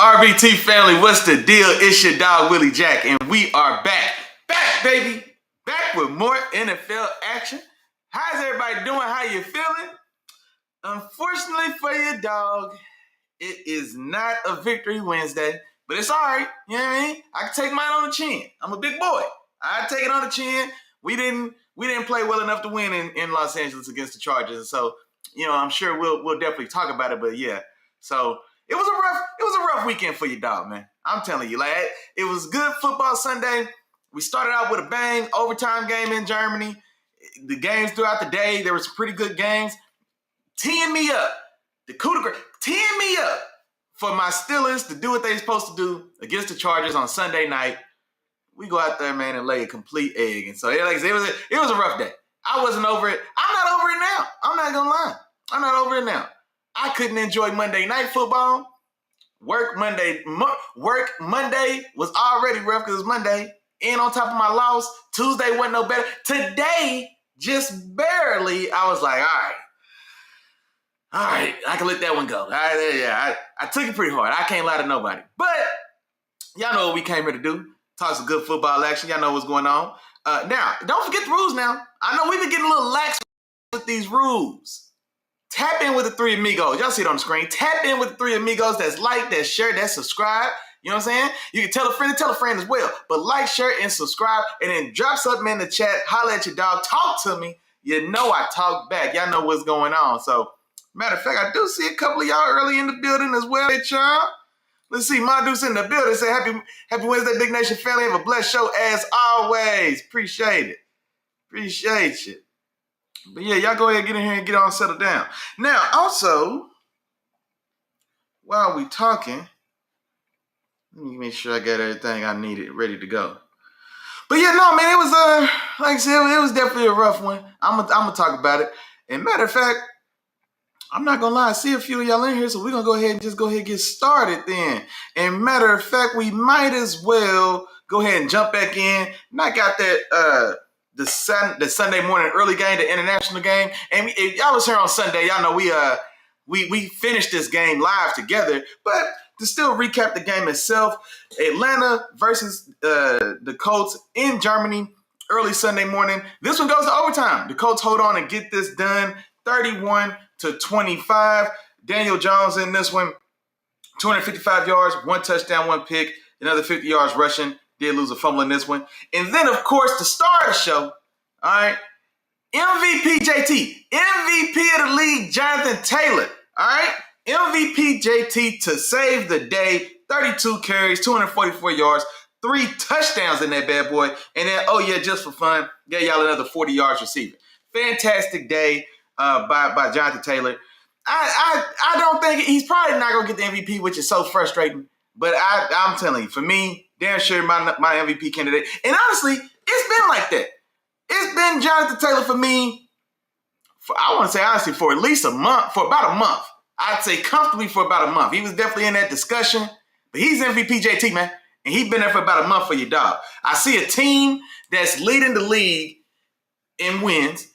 RBT family, what's the deal? It's your dog Willie Jack, and we are back, baby, back with more NFL action. How's everybody doing? How you feeling? Unfortunately for your dog, it is not a victory Wednesday, but it's all right. You know what I mean? I can take mine on the chin. I'm a big boy. I take it on the chin. We didn't play well enough to win in Los Angeles against the Chargers, so I'm sure we'll definitely talk about it. But yeah, so. It was a rough weekend for your dog, man. I'm telling you, like it was good football Sunday. We started out with a bang, overtime game in Germany. The games throughout the day, there were some pretty good games. Teeing me up, the coup de grace, teeing me up for my Steelers to do what they're supposed to do against the Chargers on Sunday night. We go out there, man, and lay a complete egg. And so it was a rough day. I wasn't over it. I'm not over it now. I'm not gonna lie. I'm not over it now. I couldn't enjoy Monday Night Football. Work Monday was already rough because it was Monday. And on top of my loss, Tuesday wasn't no better. Today, just barely, I was like, all right, I can let that one go. I took it pretty hard. I can't lie to nobody. But y'all know what we came here to do. Talk some good football action. Y'all know what's going on. Now, don't forget the rules now. I know we've been getting a little lax with these rules. Tap in with the three amigos. Y'all see it on the screen. Tap in with the three amigos. That's like, that's share, that's subscribe. You know what I'm saying? You can tell a friend as well. But like, share, and subscribe. And then drop something in the chat. Holla at your dog. Talk to me. You know I talk back. Y'all know what's going on. So, matter of fact, I do see a couple of y'all early in the building as well. Hey, y'all. Let's see. Madu's in the building. Say happy Wednesday, Big Nation family. Have a blessed show as always. Appreciate it. Appreciate you. But yeah, y'all go ahead and get in here and get on settled down. Now, also, while we talking, let me make sure I got everything I needed ready to go. But yeah, no, man, it was like I said, it was definitely a rough one. I'm gonna talk about it. And matter of fact, I'm not gonna lie, I see a few of y'all in here, so we're gonna go ahead and get started then. And matter of fact, we might as well go ahead and jump back in. Knock out that the Sunday morning early game, the international game. And if y'all was here on Sunday, y'all know we finished this game live together. But to still recap the game itself, Atlanta versus the Colts in Germany early Sunday morning. This one goes to overtime. The Colts hold on and get this done, 31-25. Daniel Jones in this one, 255 yards, 1 touchdown, 1 pick, another 50 yards rushing. Did lose a fumble in this one. And then, of course, the star of the show, all right, MVP JT, MVP of the league, Jonathon Taylor, all right? MVP JT to save the day, 32 carries, 244 yards, 3 touchdowns in that bad boy. And then, just for fun, gave y'all another 40 yards receiving. Fantastic day by Jonathon Taylor. I don't think he's probably not going to get the MVP, which is so frustrating. But I'm telling you, for me, damn sure my MVP candidate. And honestly, it's been like that. It's been Jonathon Taylor for me, for at least a month, for about a month. I'd say comfortably for about a month. He was definitely in that discussion, but he's MVP JT, man. And he's been there for about a month for your dog. I see a team that's leading the league in wins,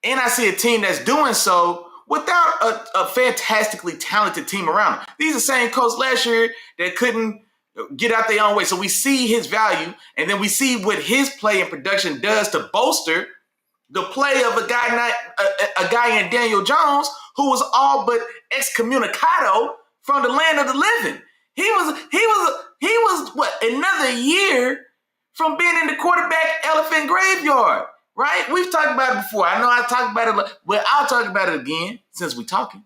and I see a team that's doing so without a fantastically talented team around them. These are the same Colts last year that couldn't get out their own way. So we see his value, and then we see what his play and production does to bolster the play of a guy in Daniel Jones who was all but excommunicado from the land of the living. He was what, another year from being in the quarterback elephant graveyard. Right? We've talked about it before. I know I talked about it, but I'll talk about it again since we're talking.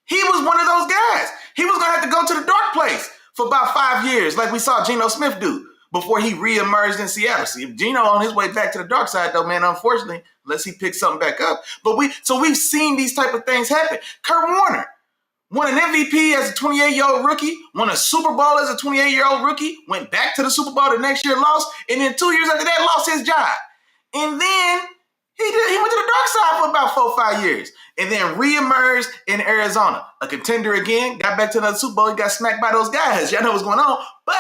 He was one of those guys. He was going to have to go to the dark place for about 5 years, like we saw Geno Smith do before he reemerged in Seattle. See, Geno on his way back to the dark side, though, man, unfortunately, unless he picks something back up. But we've seen these type of things happen. Kurt Warner won an MVP as a 28-year-old rookie, won a Super Bowl as a 28-year-old rookie, went back to the Super Bowl the next year, lost, and then 2 years after that, lost his job. And then he went to the dark side for about 4 or 5 years. And then reemerged in Arizona. A contender again, got back to another Super Bowl. He got smacked by those guys. Y'all know what's going on. But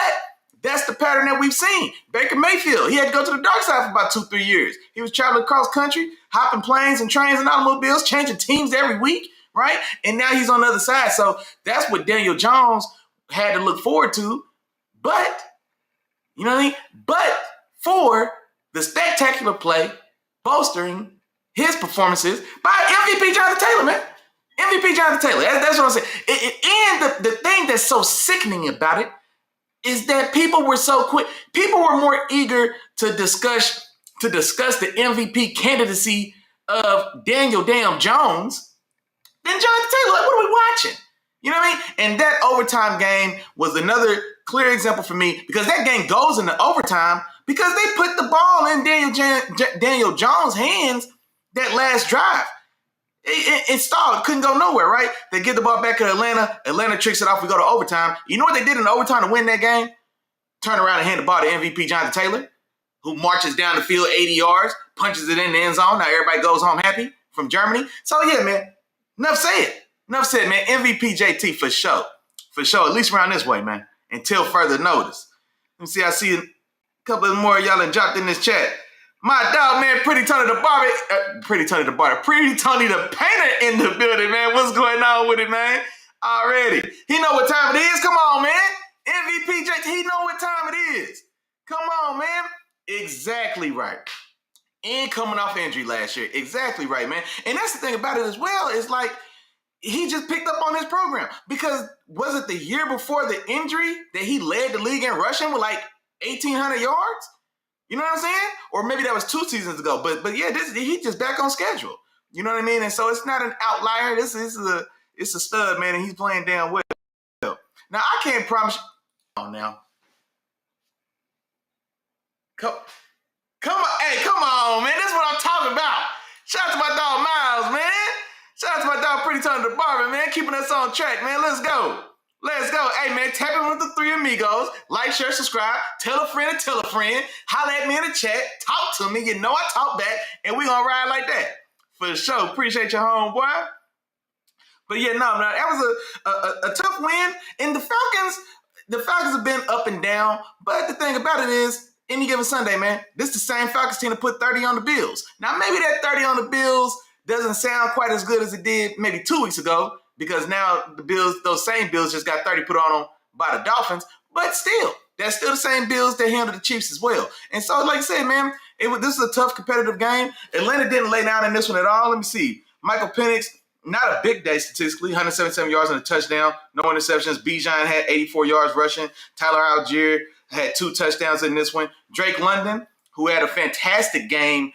that's the pattern that we've seen. Baker Mayfield, he had to go to the dark side for about 2-3 years. He was traveling across country, hopping planes and trains and automobiles, changing teams every week, right? And now he's on the other side. So that's what Daniel Jones had to look forward to, but, you know what I mean? But for the spectacular play, bolstering his performances by MVP Jonathon Taylor, man. MVP Jonathon Taylor. That's what I'm saying. And the thing that's so sickening about it is that people were so quick. People were more eager to discuss the MVP candidacy of Daniel Damn Jones than Jonathon Taylor. Like, what are we watching? You know what I mean? And that overtime game was another clear example for me, because that game goes into overtime because they put the ball in Daniel Jones' hands that last drive. It stalled. Couldn't go nowhere, right? They get the ball back to Atlanta. Atlanta tricks it off. We go to overtime. You know what they did in overtime to win that game? Turn around and hand the ball to MVP Jonathon Taylor, who marches down the field 80 yards, punches it in the end zone. Now everybody goes home happy from Germany. So, yeah, man, enough said. Enough said, man. MVP JT for sure. For sure. At least around this way, man. Until further notice. Let me see. I see a couple of more of y'all that dropped in this chat. My dog, man, Pretty Tony the Painter in the building, man. What's going on with it, man? Already. He know what time it is. Come on, man. MVP JT, he know what time it is. Come on, man. Exactly right. And coming off injury last year. Exactly right, man. And that's the thing about it as well, is like, he just picked up on his program. Because was it the year before the injury that he led the league in rushing with like 1,800 yards? You know what I'm saying? Or maybe that was 2 seasons ago. But yeah, he's just back on schedule. You know what I mean? And so it's not an outlier. It's a stud, man, and he's playing damn well. Now, I can't promise you. Oh, now. Come on. Hey, come on, man. This is what I'm talking about. Shout out to my dog, Miles, man. Shout out to my dog, Pretty Tony the Barber, man. Keeping us on track, man. Let's go. Let's go. Hey, man, tap in with the 3 amigos. Like, share, subscribe. Tell a friend to tell a friend. Holler at me in the chat. Talk to me. You know I talk back. And we gonna ride like that. For sure. Appreciate your homeboy. But yeah, no, that was a tough win. And the Falcons have been up and down. But the thing about it is, any given Sunday, man, this is the same Falcons team to put 30 on the Bills. Now, maybe that 30 on the Bills doesn't sound quite as good as it did maybe 2 weeks ago, because now the Bills, those same Bills, just got 30 put on them by the Dolphins. But still, that's still the same Bills that handled the Chiefs as well. And so, like I said, man, this is a tough competitive game. Atlanta didn't lay down in this one at all. Let me see. Michael Penix, not a big day statistically, 177 yards and a touchdown, no interceptions. Bijan had 84 yards rushing. Tyler Algier had 2 touchdowns in this one. Drake London, who had a fantastic game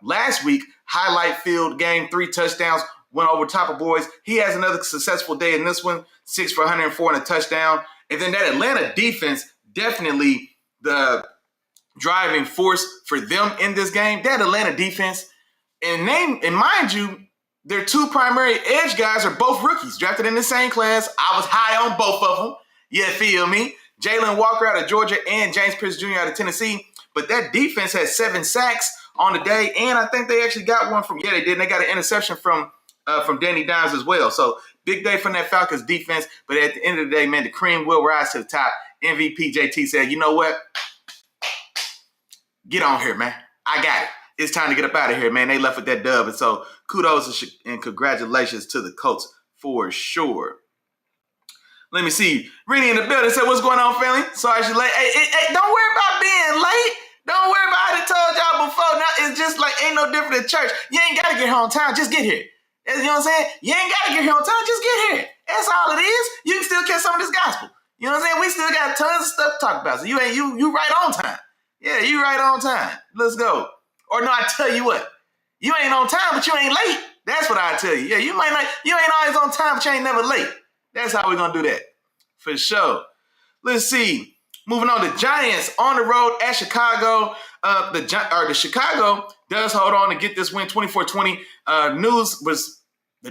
last week, highlight field game, 3 touchdowns, went over top of boys. He has another successful day in this one, 6 for 104 and a touchdown. And then that Atlanta defense, definitely the driving force for them in this game. That Atlanta defense, and mind you, their 2 primary edge guys are both rookies, drafted in the same class. I was high on both of them. You feel me? Jalen Walker out of Georgia and James Pierce Jr. out of Tennessee. But that defense had 7 sacks on the day, and I think they actually got one from, they did. They got an interception from Danny Dimes as well. So big day from that Falcons defense. But at the end of the day, man, the cream will rise to the top. MVP JT said, you know what? Get on here, man. I got it. It's time to get up out of here, man. They left with that dub. And so kudos and congratulations to the Colts for sure. Let me see. Rini in the building said, what's going on, family? Sorry she's late. Hey, don't worry about being late. Don't worry about it. I told y'all before. Now it's just like ain't no different than church. You ain't got to get here on time. Just get here. You know what I'm saying? You ain't got to get here on time. Just get here. That's all it is. You can still catch some of this gospel. You know what I'm saying? We still got tons of stuff to talk about. So you right on time. Yeah, you right on time. Let's go. Or no, I tell you what. You ain't on time, but you ain't late. That's what I tell you. Yeah, you ain't always on time, but you ain't never late. That's how we're going to do that. For sure. Let's see. Moving on, the Giants on the road at Chicago. The Chicago does hold on to get this win 24-20. The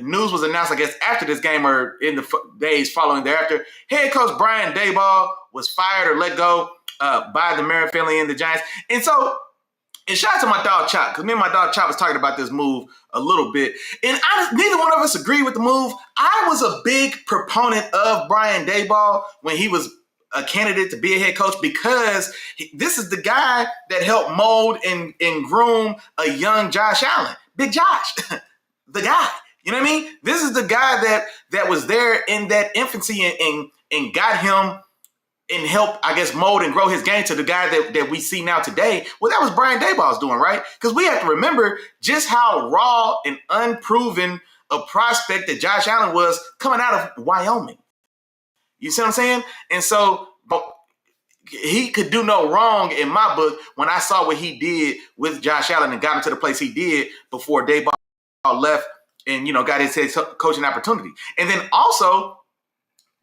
news was announced, I guess, after this game or in the days following thereafter. Head coach Brian Daboll was fired or let go by the Merritt family and the Giants. And so, and shout out to my dog Chop, because me and my dog Chop was talking about this move a little bit. And neither one of us agreed with the move. I was a big proponent of Brian Daboll when he was a candidate to be a head coach, because this is the guy that helped mold and groom a young Josh Allen. Big Josh, the guy. You know what I mean? This is the guy that was there in that infancy and got him and help, I guess, mold and grow his game to the guy that we see now today. Well, that was Brian Daboll's doing, right? Because we have to remember just how raw and unproven a prospect that Josh Allen was coming out of Wyoming. You see what I'm saying? And so he could do no wrong in my book when I saw what he did with Josh Allen and got him to the place he did before Daboll left and, got his head coaching opportunity. And then also,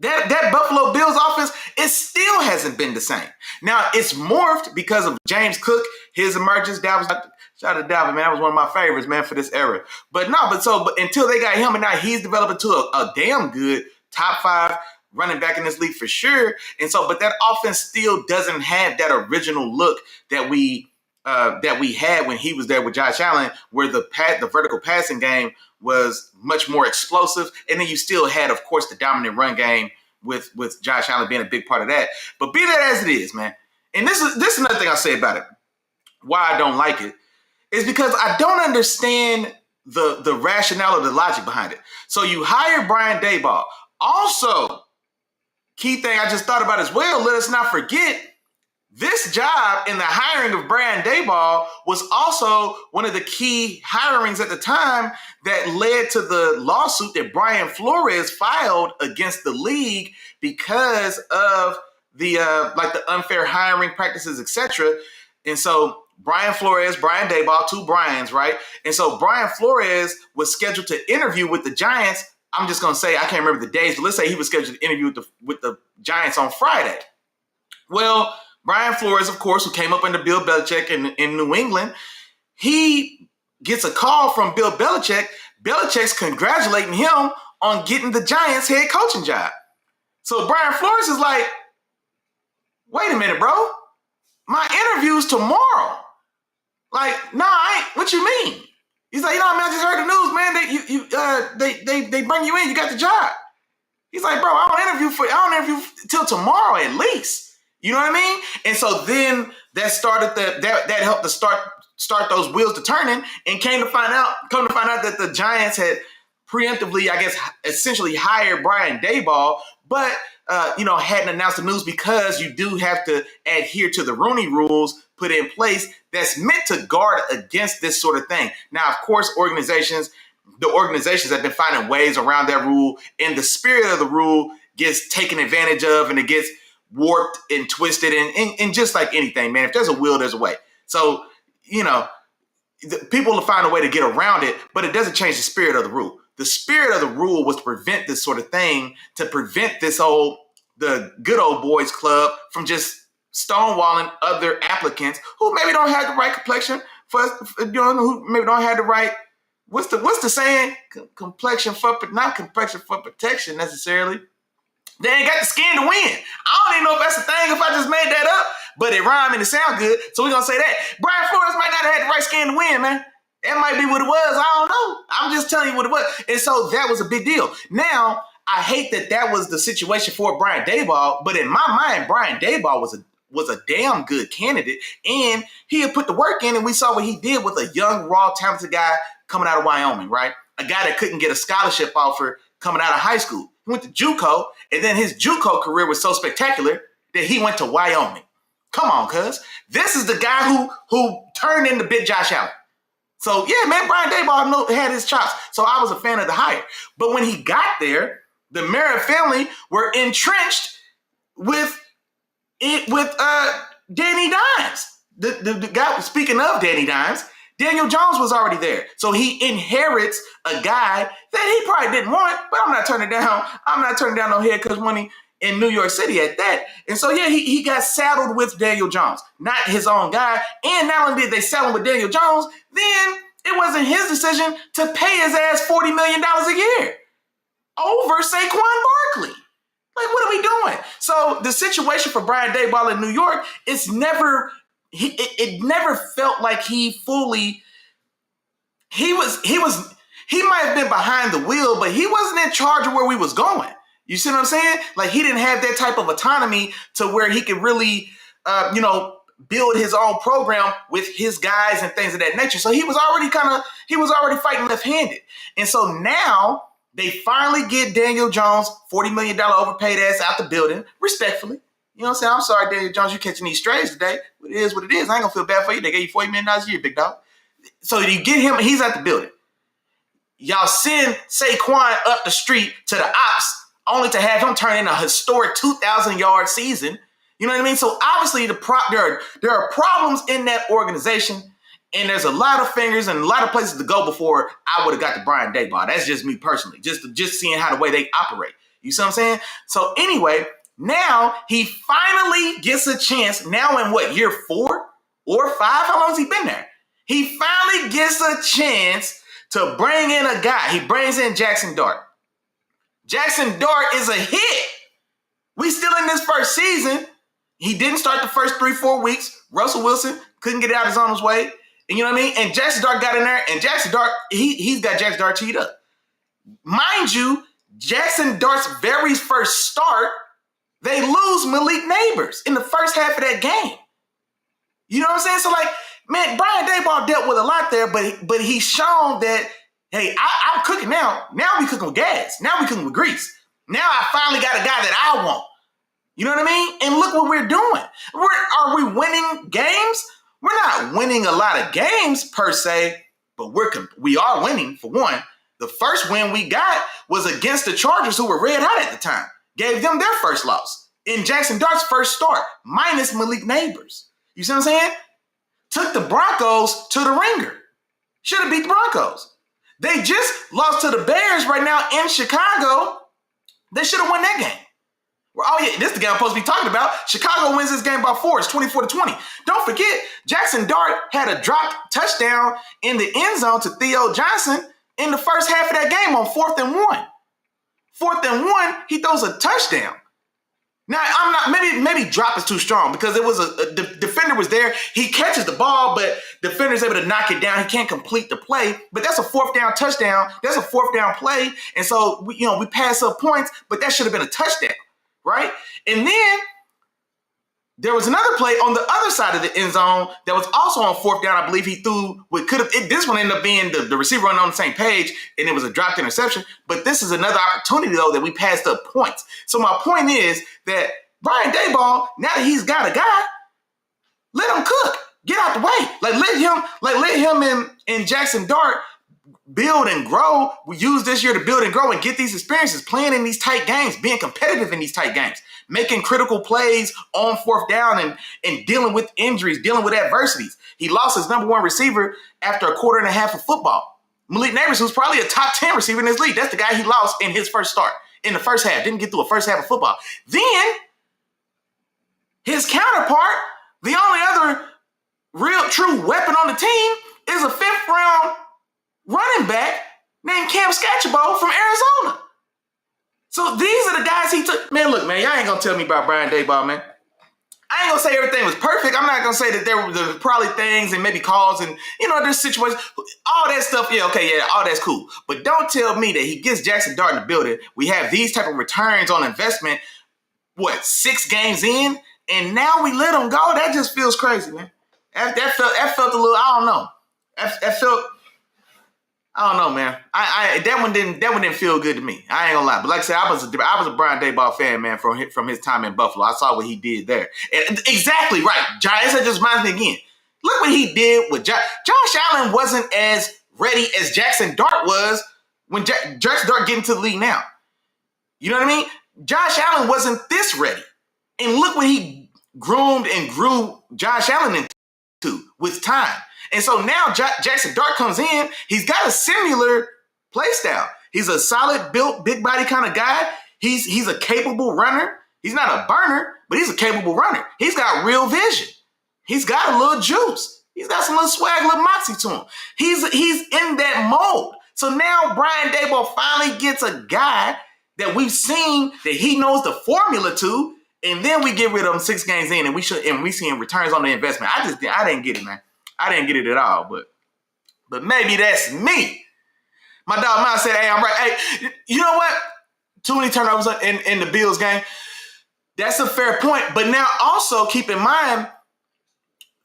that Buffalo Bills offense, it still hasn't been the same. Now, it's morphed because of James Cook, his emergence. Shout out to Dalvin, man. That was one of my favorites, man, for this era. But until they got him, and now he's developed into a damn good top 5 running back in this league for sure. And so, but that offense still doesn't have that original look that we had when he was there with Josh Allen, where the vertical passing game was much more explosive. And then you still had, of course, the dominant run game with Josh Allen being a big part of that. But be that as it is, man. And this is another thing I'll say about it. Why I don't like it is because I don't understand the rationale or the logic behind it. So you hire Brian Daboll. Also, key thing I just thought about as well, let us not forget, this job in the hiring of Brian Daboll was also one of the key hirings at the time that led to the lawsuit that Brian Flores filed against the league because of the unfair hiring practices, etc. And so Brian Flores, Brian Daboll, 2 Brians, right? And so Brian Flores was scheduled to interview with the Giants. I'm just going to say, I can't remember the days, but let's say he was scheduled to interview with the Giants on Friday. Well, Brian Flores, of course, who came up under Bill Belichick in New England, he gets a call from Bill Belichick. Belichick's congratulating him on getting the Giants head coaching job. So Brian Flores is like, wait a minute, bro. My interview's tomorrow. Like, nah, I ain't. What you mean? He's like, I just heard the news, man. They bring you in. You got the job. He's like, bro, I don't interview till tomorrow at least. You know what I mean? And so then that started that helped to start those wheels to turning, and come to find out that the Giants had preemptively, I guess, essentially hired Brian Daboll, but hadn't announced the news because you do have to adhere to the Rooney rules put in place that's meant to guard against this sort of thing. Now, of course, the organizations have been finding ways around that rule, and the spirit of the rule gets taken advantage of, and it gets warped and twisted, and just like anything, man, if there's a will, there's a way. So, people will find a way to get around it, but it doesn't change the spirit of the rule. The spirit of the rule was to prevent this sort of thing, to prevent the good old boys club from just stonewalling other applicants who maybe don't have the right complexion who maybe don't have the right, what's the saying? Not complexion for protection necessarily. They ain't got the skin to win. I don't even know if that's a thing, if I just made that up, but it rhymed and it sound good, so we're going to say that. Brian Flores might not have had the right skin to win, man. That might be what it was. I don't know. I'm just telling you what it was. And so that was a big deal. Now, I hate that was the situation for Brian Daboll, but in my mind, Brian Daboll was a damn good candidate, and he had put the work in, and we saw what he did with a young, raw, talented guy coming out of Wyoming, right? A guy that couldn't get a scholarship offer coming out of high school. He went to JUCO, and then his JUCO career was so spectacular that he went to Wyoming. Come on, cuz. This is the guy who turned into Big Josh Allen. So, yeah, man, Brian Daboll had his chops. So I was a fan of the hire. But when he got there, the Merritt family were entrenched with Danny Dimes. The guy, speaking of Danny Dimes, Daniel Jones was already there. So he inherits a guy that he probably didn't want, but I'm not turning down no head coach money in New York City at that. And so, yeah, he got saddled with Daniel Jones, not his own guy. And not only did they saddle him with Daniel Jones, then it wasn't his decision to pay his ass $40 million a year over Saquon Barkley. Like, what are we doing? So the situation for Brian Daboll in New York, it never felt like he might have been behind the wheel, but he wasn't in charge of where we was going. You see what I'm saying? Like, he didn't have that type of autonomy to where he could really, build his own program with his guys and things of that nature. So he was already fighting left-handed. And so now They finally get Daniel Jones, $40 million overpaid ass out the building, respectfully. You know what I'm saying? I'm sorry, Daniel Jones, you catching these strays today. It is what it is. I ain't gonna feel bad for you. They gave you $40 million a year, big dog. So you get him, he's at the building. Y'all send Saquon up the street to the ops, only to have him turn in a historic 2,000-yard season. You know what I mean? So obviously there are problems in that organization, and there's a lot of fingers and a lot of places to go before I would have got to Brian Daboll. That's just me personally, just seeing how the way they operate. You see what I'm saying? So anyway, now he finally gets a chance. Now in what, year 4 or 5? How long has he been there? He finally gets a chance to bring in a guy. He brings in Jackson Dart. Jackson Dart is a hit. We still in this first season. He didn't start the first 3-4 weeks. Russell Wilson couldn't get out his own way. And you know what I mean? And Jackson Dart got in there, and Jackson Dart, he's got Jackson Dart teed up. Mind you, Jackson Dart's very first start, they lose Malik Neighbors in the first half of that game. You know what I'm saying? So, like, man, Brian Daboll dealt with a lot there, but he's shown that, hey, I'm cooking now. Now we cooking with gas. Now we cooking with grease. Now I finally got a guy that I want. You know what I mean? And look what we're doing. Are we winning games? We're not winning a lot of games per se, but we are winning for one. The first win we got was against the Chargers, who were red hot at the time. Gave them their first loss in Jackson Dart's first start, minus Malik Neighbors. You see what I'm saying? Took the Broncos to the ringer. Should have beat the Broncos. They just lost to the Bears right now in Chicago. They should have won that game. Oh, yeah, this is the game I'm supposed to be talking about. Chicago wins this game by 4. It's 24-20. Don't forget, Jackson Dart had a dropped touchdown in the end zone to Theo Johnson in the first half of that game on 4th and 1. 4th and 1, he throws a touchdown. Now, I'm not, maybe drop is too strong because it was the defender was there. He catches the ball, but the defender's able to knock it down. He can't complete the play, but that's a 4th down touchdown. That's a 4th down play. And so, we pass up points, but that should have been a touchdown, right? And then there was another play on the other side of the end zone that was also on 4th down. I believe he threw this one ended up being the receiver on the same page, and it was a dropped interception. But this is another opportunity, though, that we passed up points. So my point is that Brian Daboll, now that he's got a guy, let him cook. Get out the way. Let him and Jackson Dart build and grow. We use this year to build and grow and get these experiences, playing in these tight games, being competitive in these tight games, making critical plays on 4th down and dealing with injuries, dealing with adversities. He lost his number 1 receiver after a quarter and a half of football. Malik Neighbors, who's probably a top 10 receiver in this league. That's the guy he lost in his first start, in the first half. Didn't get through a first half of football. Then his counterpart, the only other real true weapon on the team, is a 5th round running back named Cam Scatchabo from Arizona. So these are the guys he took. Man, look, man, y'all ain't going to tell me about Brian Daboll, man. I ain't going to say everything was perfect. I'm not going to say that there were probably things and maybe calls and, there's situations. All that stuff, all that's cool. But don't tell me that he gets Jackson Dart in the building. We have these type of returns on investment, 6 games in? And now we let him go? That just feels crazy, man. That felt a little, I don't know. That felt... I don't know, man. That one didn't feel good to me. I ain't gonna lie. But like I said, I was a Brian Daboll fan, man, from his time in Buffalo. I saw what he did there. And exactly right. Giants, that just reminds me again. Look what he did with Josh Allen. Wasn't as ready as Jackson Dart was when Jackson Dart get into the league now. You know what I mean? Josh Allen wasn't this ready. And look what he groomed and grew Josh Allen into with time. And so now Jackson Dart comes in. He's got a similar play style. He's a solid built, big body kind of guy. He's a capable runner. He's not a burner, but he's a capable runner. He's got real vision. He's got a little juice. He's got some little swag, little moxie to him. He's in that mold. So now Brian Daboll finally gets a guy that we've seen that he knows the formula to, and then we get rid of him 6 games in, and we see him returns on the investment. I didn't get it, man. I didn't get it at all, but maybe that's me. My dog Miles said, hey, I'm right. Hey, you know what? Too many turnovers in the Bills game. That's a fair point. But now also keep in mind,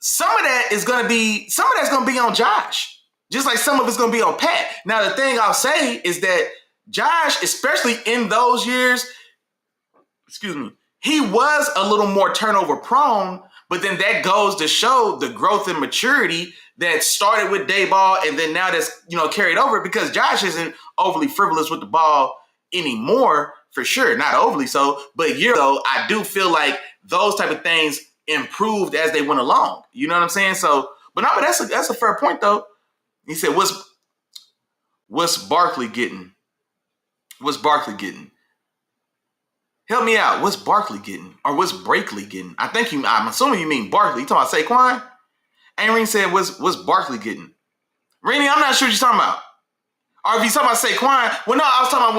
some of that's going to be on Josh, just like some of it's going to be on Pat. Now, the thing I'll say is that Josh, especially in those years, he was a little more turnover prone, but then that goes to show the growth and maturity that started with Daboll and then now that's, carried over because Josh isn't overly frivolous with the ball anymore, for sure. Not overly so, but though, I do feel like those type of things improved as they went along. You know what I'm saying? So, but that's a fair point though. He said, what's Barkley getting? What's Barkley getting? Help me out. What's Barkley getting? Or what's Brakeley getting? I'm assuming you mean Barkley. You talking about Saquon? Ring said, what's Barkley getting? Rainey, I'm not sure what you're talking about. Or if you're talking about Saquon, well, no, I was talking about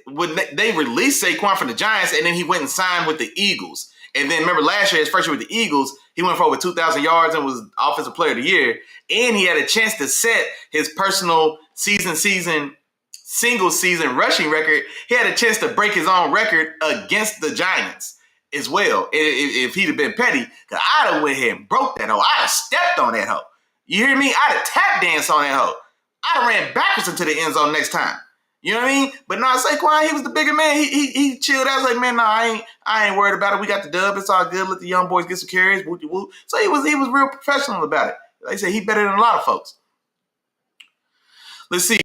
when they released Saquon from the Giants and then he went and signed with the Eagles. And then remember last year, his first year with the Eagles, he went for over 2,000 yards and was Offensive Player of the Year. And he had a chance to set his personal single season rushing record. He had a chance to break his own record against the Giants as well. If he'd have been petty, because I'd have went ahead and broke that hoe. I'd have stepped on that hoe. You hear me? I'd have tap danced on that hoe. I'd have ran backwards into the end zone next time. You know what I mean? But no, Saquon, he was the bigger man. He chilled. I was like, man, no, I ain't worried about it. We got the dub. It's all good. Let the young boys get some carries. Woo-de-woo. So he was real professional about it. Like I said, he better than a lot of folks. Let's see.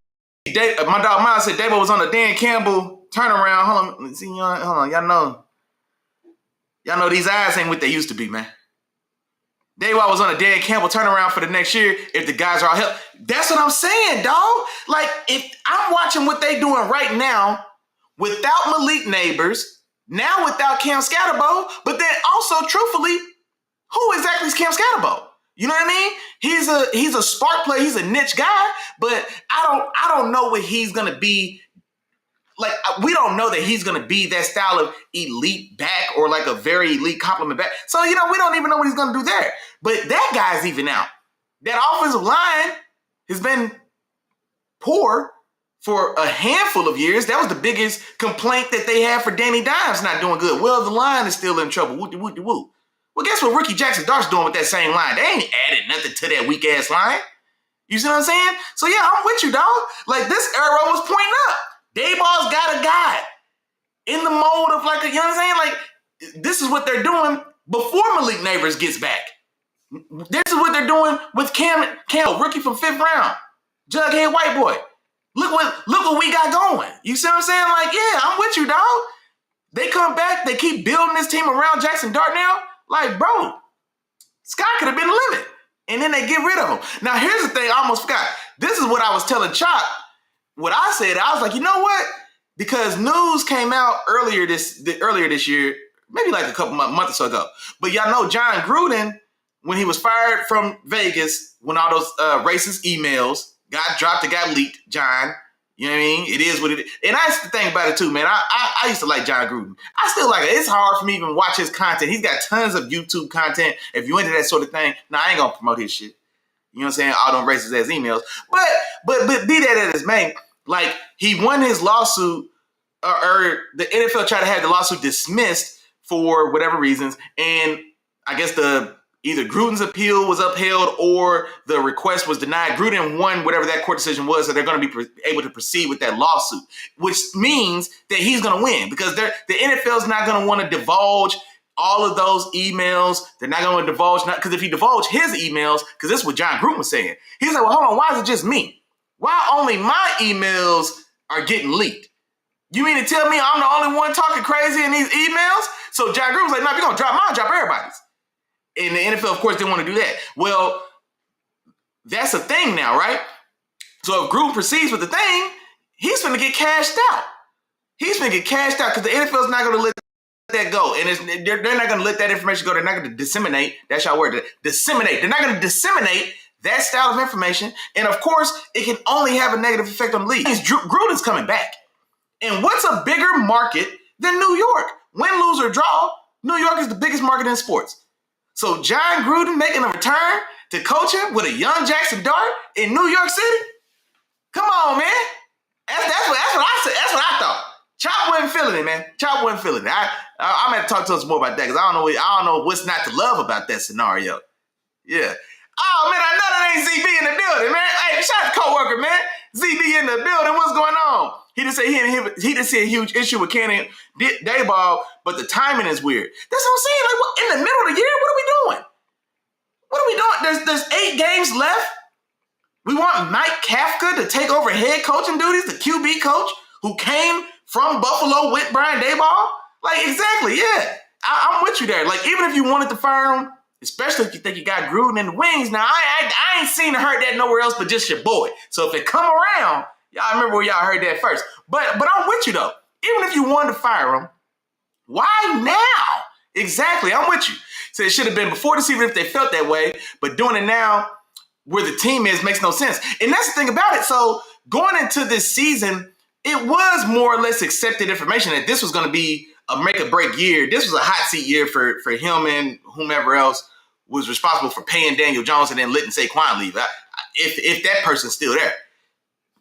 My dog Miles said Daboll was on the Dan Campbell turnaround. Hold on. Let's see, hold on. Y'all know these eyes ain't what they used to be, man. Daboll was on a Dan Campbell turnaround for the next year if the guys are all healthy. That's what I'm saying, dog. Like, if I'm watching what they doing right now without Malik Neighbors, now without Cam Scatterbo, but then also, truthfully, who exactly is Cam Scatterbo? You know what I mean? He's a spark player. He's a niche guy, but I don't know what he's gonna be. Like, we don't know that he's gonna be that style of elite back or like a very elite compliment back. So we don't even know what he's gonna do there. But that guy's even out. That offensive line has been poor for a handful of years. That was the biggest complaint that they had for Danny Dimes not doing good. Well, the line is still in trouble. Woo-de-woo-de-woo. Well, guess what Ricky Jackson-Dart's doing with that same line? They ain't added nothing to that weak-ass line. You see what I'm saying? So, yeah, I'm with you, dog. Like, this arrow was pointing up. Daboll's got a guy in the mode of, like, you know what I'm saying? Like, this is what they're doing before Malik Neighbors gets back. This is what they're doing with Cam, rookie from 5th round. Jughead white boy. Look what we got going. You see what I'm saying? Like, yeah, I'm with you, dog. They come back. They keep building this team around Jackson Dart now. Like, bro, Scott could have been the limit. And then they get rid of him. Now, here's the thing I almost forgot. This is what I was telling Chop. What I said, I was like, you know what? Because news came out earlier this year, maybe like a couple months or so ago. But y'all know John Gruden, when he was fired from Vegas, when all those racist emails got dropped, it got leaked, John. You know what I mean? It is what it is. And that's the thing about it too, man. I used to like John Gruden. I still like it. It's hard for me to even watch his content. He's got tons of YouTube content. If you into that sort of thing, I ain't gonna promote his shit. You know what I'm saying? All them racist ass emails. But be that as it may, like, he won his lawsuit, or the NFL tried to have the lawsuit dismissed for whatever reasons, and I guess either Gruden's appeal was upheld or the request was denied. Gruden won whatever that court decision was, so they're going to be able to proceed with that lawsuit, which means that he's going to win because the NFL is not going to want to divulge all of those emails. They're not going to divulge, because if he divulged his emails, because this is what John Gruden was saying. He's like, well, hold on, why is it just me? Why only my emails are getting leaked? You mean to tell me I'm the only one talking crazy in these emails? So John Gruden was like, no, if you're going to drop mine, drop everybody's. And the NFL, of course, didn't want to do that. Well, that's a thing now, right? So if Gruden proceeds with the thing, he's going to get cashed out. He's going to get cashed out because the NFL is not going to let that go. And they're not going to let that information go. They're not going to disseminate. That's your word. Disseminate. They're not going to disseminate that style of information. And, of course, it can only have a negative effect on the league. Gruden's coming back. And what's a bigger market than New York? Win, lose, or draw, New York is the biggest market in sports. So John Gruden making a return to coaching with a young Jackson Dart in New York City? Come on, man. That's what I said. That's what I thought. Chop wasn't feeling it, man. Chop wasn't feeling it. I'm going to talk to us more about that because I don't know what's not to love about that scenario. Yeah. Oh, man, I know that ain't ZB in the building, man. Hey, shout out to coworker, man. ZB in the building. What's going on? He didn't say he didn't see a huge issue with Cannon Daboll, but the timing is weird. That's what I'm saying. Like, what, in the middle of the year, what are we doing? What are we doing? There's 8 games left. We want Mike Kafka to take over head coaching duties, the QB coach who came from Buffalo with Brian Daboll. Like, exactly, yeah. I'm with you there. Like, even if you wanted to fire him, especially if you think you got Gruden in the wings, now I ain't seen or heard that nowhere else but just your boy. So if it come around, y'all remember where y'all heard that first. But I'm with you, though. Even if you wanted to fire him, why now? Exactly, I'm with you. So it should have been before the season if they felt that way, but doing it now where the team is makes no sense. And that's the thing about it. So going into this season, it was more or less accepted information that this was going to be a make-or-break year. This was a hot seat year for him and whomever else was responsible for paying Daniel Jones and then letting Saquon leave, if that person's still there.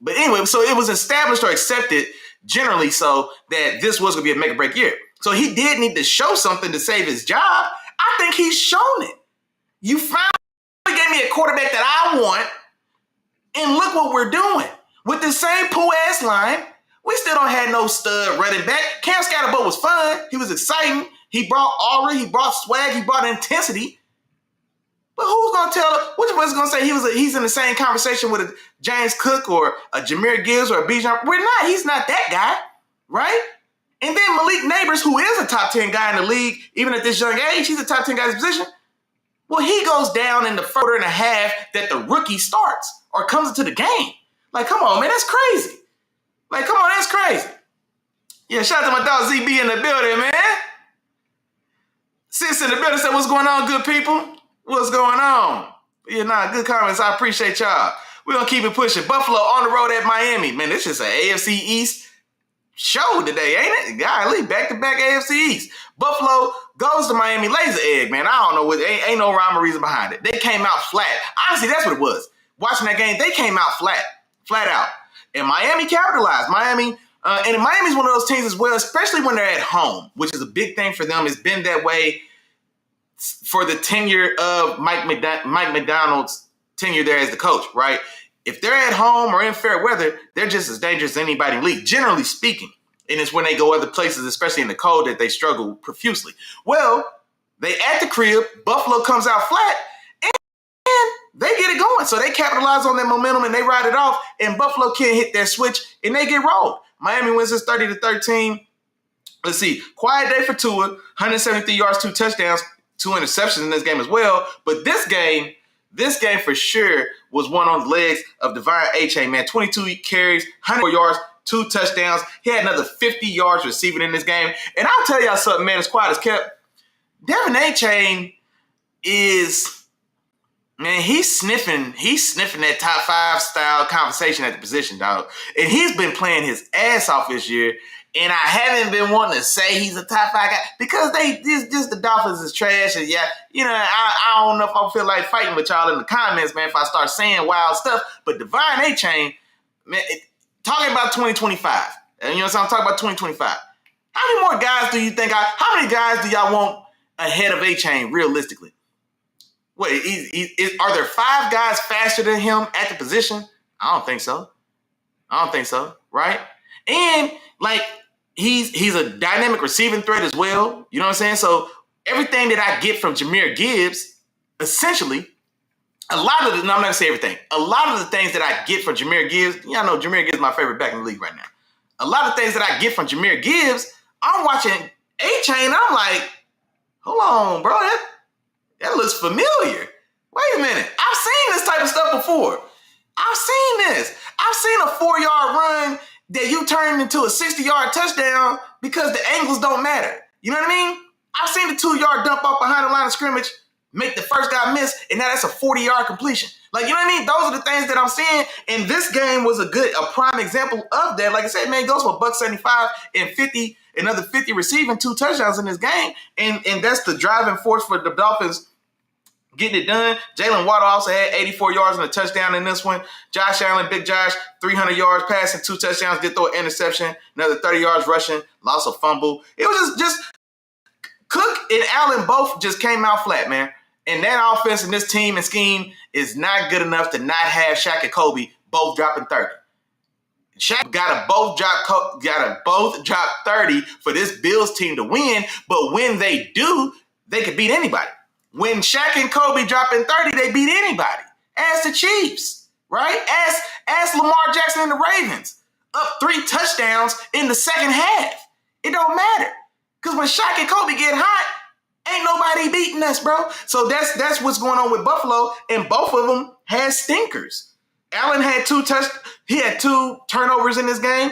But anyway, so it was established or accepted generally so that this was going to be a make-or-break year. So he did need to show something to save his job. I think he's shown it. You finally gave me a quarterback that I want, and look what we're doing. With the same poo-ass line, we still don't have no stud running back. Cam Scatterbo was fun. He was exciting. He brought aura. He brought swag. He brought intensity. But who's going to tell, which one's going to say he's in the same conversation with a James Cook or a Jahmyr Gibbs or a Bijan? We're not. He's not that guy, right? And then Malik Neighbors, who is a top 10 guy in the league, even at this young age, he's a top 10 guy in his position. Well, he goes down in the quarter and a half that the rookie starts or comes into the game. Like, come on, man, that's crazy. Like, come on, that's crazy. Yeah, shout out to my dog ZB in the building, man. Sis in the building said, what's going on, good people? What's going on? Yeah, good comments. I appreciate y'all. We're going to keep it pushing. Buffalo on the road at Miami. Man, this is an AFC East show today, ain't it? Golly, back-to-back AFC East. Buffalo goes to Miami, lays an egg, man. I don't know. Ain't no rhyme or reason behind it. They came out flat. Honestly, that's what it was. Watching that game, they came out flat out. And Miami capitalized. Miami's one of those teams as well, especially when they're at home, which is a big thing for them. It's been that way for the tenure of Mike McDonald's tenure there as the coach, right? If they're at home or in fair weather, they're just as dangerous as anybody in the league, generally speaking. And it's when they go other places, especially in the cold, that they struggle profusely. Well, they at the crib, Buffalo comes out flat, and they get it going. So they capitalize on that momentum and they ride it off, and Buffalo can't hit that switch, and they get rolled. Miami wins this 30-13. Let's see. Quiet day for Tua, 173 yards, 2 touchdowns, 2 interceptions in this game as well. But this game for sure was one on the legs of Devon Achane, man. 22 carries, 104 yards, 2 touchdowns. He had another 50 yards receiving in this game. And I'll tell y'all something, man, as quiet as kept. Devon Achane is, man, he's sniffing that top 5 style conversation at the position, dog. And he's been playing his ass off this year. And I haven't been wanting to say he's a top 5 guy because the Dolphins is trash. And yeah, you know, I don't know if I feel like fighting with y'all in the comments, man, if I start saying wild stuff. But Devon Achane, man, talking about 2025. And you know what I'm saying? I'm talking about 2025. How many more guys do you think how many guys do y'all want ahead of Achane realistically? Wait, are there 5 guys faster than him at the position? I don't think so, right? And like, he's a dynamic receiving threat as well. You know what I'm saying? So everything that I get from Jahmyr Gibbs, essentially, I'm not going to say everything. A lot of the things that I get from Jahmyr Gibbs, y'all know Jahmyr Gibbs is my favorite back in the league right now. A lot of things that I get from Jahmyr Gibbs, I'm watching Achane, I'm like, hold on, bro, that looks familiar. Wait a minute. I've seen this type of stuff before. I've seen this. I've seen a 4-yard run that you turn into a 60-yard touchdown because the angles don't matter. You know what I mean? I've seen the 2-yard dump off behind the line of scrimmage, make the first guy miss, and now that's a 40-yard completion. Like, you know what I mean? Those are the things that I'm seeing, and this game was a prime example of that. Like I said, man, goes for $175 and another 50 receiving, 2 touchdowns in this game, and that's the driving force for the Dolphins getting it done. Jalen Waddle also had 84 yards and a touchdown in this one. Josh Allen, Big Josh, 300 yards passing, 2 touchdowns, did throw an interception, another 30 yards rushing, lost a fumble. It was just Cook and Allen both just came out flat, man. And that offense and this team and scheme is not good enough to not have Shaq and Kobe both dropping 30. Shaq gotta both drop 30 for this Bills team to win. But when they do, they could beat anybody. When Shaq and Kobe dropping 30, they beat anybody. As the Chiefs, right? As Lamar Jackson and the Ravens. Up 3 touchdowns in the second half. It don't matter. Because when Shaq and Kobe get hot, ain't nobody beating us, bro. So that's what's going on with Buffalo, and both of them had stinkers. Allen had 2 turnovers in this game.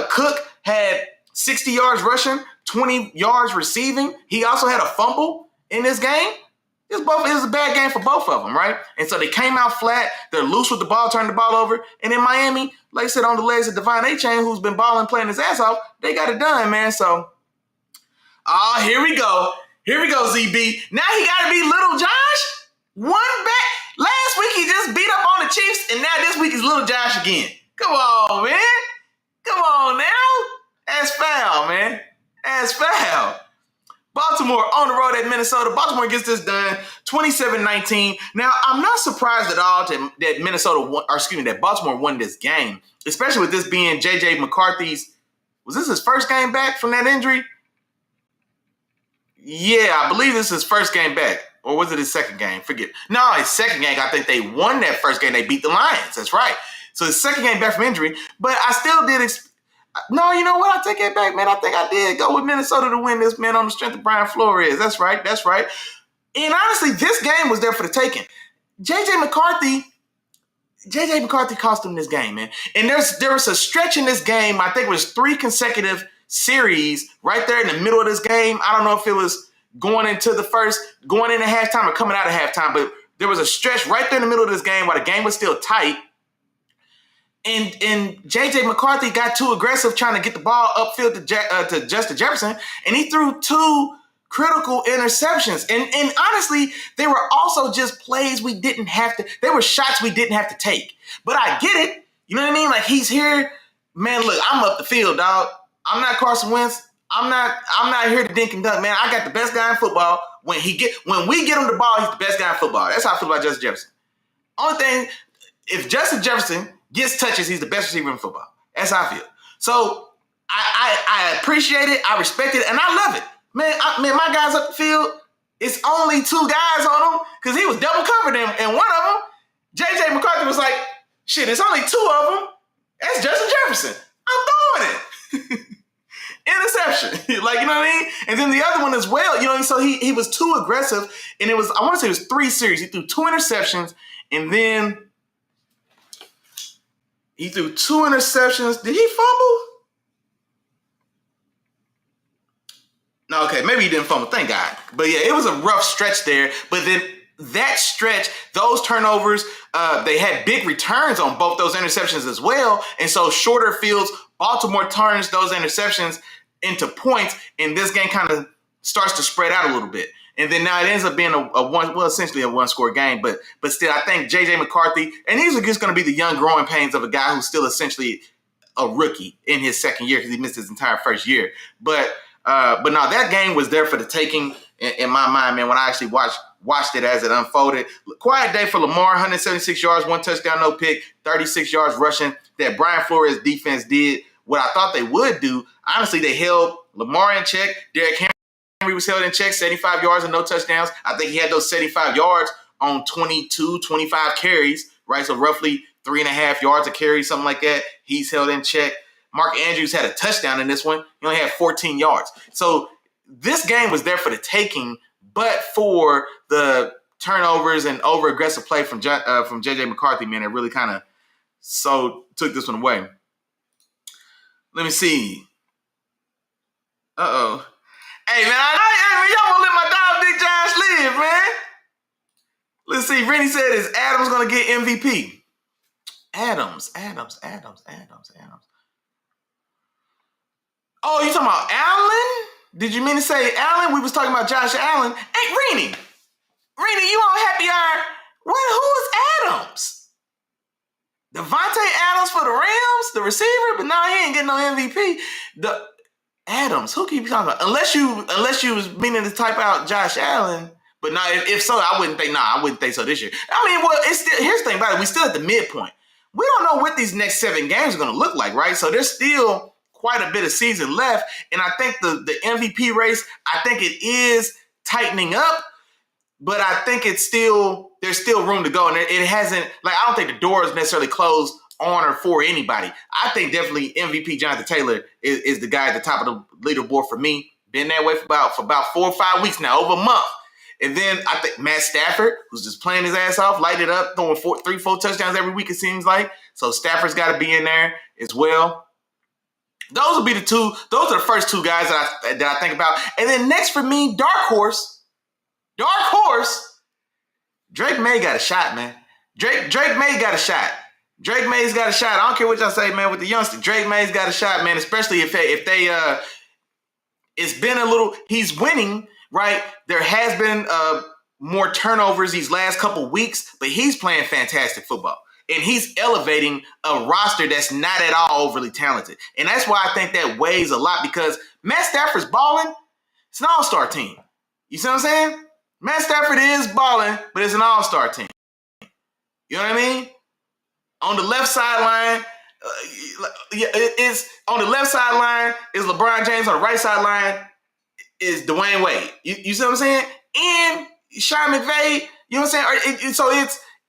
Cook had 60 yards rushing, 20 yards receiving. He also had a fumble in this game. It was a bad game for both of them, right? And so they came out flat. They're loose with the ball, turned the ball over. And in Miami, like I said, on the legs of Devon Achane, who's been balling, playing his ass off, they got it done, man. So, here we go. Here we go, ZB. Now he got to be Little Josh. One back. Last week he just beat up on the Chiefs, and now this week is Little Josh again. Come on, man. Come on now. That's foul, man. That's foul. Baltimore on the road at Minnesota. Baltimore gets this done 27-19. Now, I'm not surprised at all that Baltimore won this game, especially with this being J.J. McCarthy's, was this his first game back from that injury? Yeah, I believe this is his first game back. Or was it his second game? Forget. No, his second game. I think they won that first game. They beat the Lions. That's right. So his second game back from injury. But I still did no, you know what? I take it back, man. I think I did go with Minnesota to win this, man, on the strength of Brian Flores. That's right. That's right. And honestly, this game was there for the taking. J.J. McCarthy cost him this game, man. And there was a stretch in this game. I think it was 3 consecutive series right there in the middle of this game. I don't know if it was going into halftime or coming out of halftime, but there was a stretch right there in the middle of this game while the game was still tight. And J.J. McCarthy got too aggressive trying to get the ball upfield to Justin Jefferson, and he threw 2 critical interceptions. And honestly, they were also just plays they were shots we didn't have to take. But I get it. You know what I mean? Like, he's here. Man, look, I'm up the field, dog. I'm not Carson Wentz. I'm not here to dink and dunk, man. I got the best guy in football. When we get him the ball, he's the best guy in football. That's how I feel about Justin Jefferson. Only thing, if Justin Jefferson gets touches, he's the best receiver in football. That's how I feel. So I appreciate it, I respect it, and I love it. Man, my guys up the field, it's only 2 guys on him because he was double covered, and one of them, J.J. McCarthy, was like, shit, it's only 2 of them. That's Justin Jefferson. I'm throwing it. Interception. Like, you know what I mean? And then the other one as well, you know, so he was too aggressive, and I want to say it was 3 series. He threw 2 interceptions, and then he threw 2 interceptions. Did he fumble? No, okay, maybe he didn't fumble. Thank God. But yeah, it was a rough stretch there. But then that stretch, those turnovers, they had big returns on both those interceptions as well. And so shorter fields, Baltimore turns those interceptions into points, and this game kind of starts to spread out a little bit. And then now it ends up being essentially a 1-score game. But still, I think J.J. McCarthy, and these are just going to be the young growing pains of a guy who's still essentially a rookie in his second year because he missed his entire first year. But no, that game was there for the taking in my mind, man, when I actually watched it as it unfolded. Quiet day for Lamar, 176 yards, 1 touchdown, no pick, 36 yards rushing. That Brian Flores defense did what I thought they would do. Honestly, they held Lamar in check. Derrick Henry was held in check, 75 yards and no touchdowns. I think he had those 75 yards on 22, 25 carries, right? So roughly 3.5 yards a carry, something like that. He's held in check. Mark Andrews had a touchdown in this one. He only had 14 yards. So this game was there for the taking, but for the turnovers and over-aggressive play from J.J. McCarthy, man, it really kind of took this one away. Let me see. Uh-oh. Hey, man, y'all won't let my dog Big Josh live, man. Let's see. Rennie said, is Adams going to get MVP? Adams. Oh, you talking about Allen? Did you mean to say Allen? We was talking about Josh Allen. Hey, Rennie, you on happy hour? Who is Adams? Devontae Adams for the Rams, the receiver, but no, he ain't getting no MVP. The Adams, who keep talking about? Unless you was meaning to type out Josh Allen, but no, if so, I wouldn't think so this year. I mean, well, it's still, here's the thing about it, we still at the midpoint. we don't know what these next 7 games are going to look like, right? So there's still quite a bit of season left. And I think the MVP race, I think it is tightening up, but I think there's still room to go. And it hasn't, like, I don't think the door is necessarily closed on or for anybody. I think definitely MVP Jonathon Taylor is the guy at the top of the leaderboard for me. Been that way for about 4 or 5 weeks now, over a month. And then I think Matt Stafford, who's just playing his ass off, lighted up, throwing 3-4 touchdowns every week, it seems like. So Stafford's got to be in there as well. Those will be the two. Those are the first 2 guys that I think about. And then next for me, dark horse, Drake May got a shot, man. Drake May got a shot. Drake May's got a shot. I don't care what y'all say, man, with the youngster. Drake May's got a shot, man, especially if they it's been a little, he's winning, right? There has been more turnovers these last couple weeks, but he's playing fantastic football. And he's elevating a roster that's not at all overly talented. And that's why I think that weighs a lot, because Matt Stafford's balling. It's an all-star team. You see what I'm saying? Matt Stafford is balling, but it's an all-star team. You know what I mean? On the left sideline, on the left sideline is LeBron James. On the right sideline is Dwayne Wade. You see what I'm saying? And Sean McVay. You know what I'm saying? So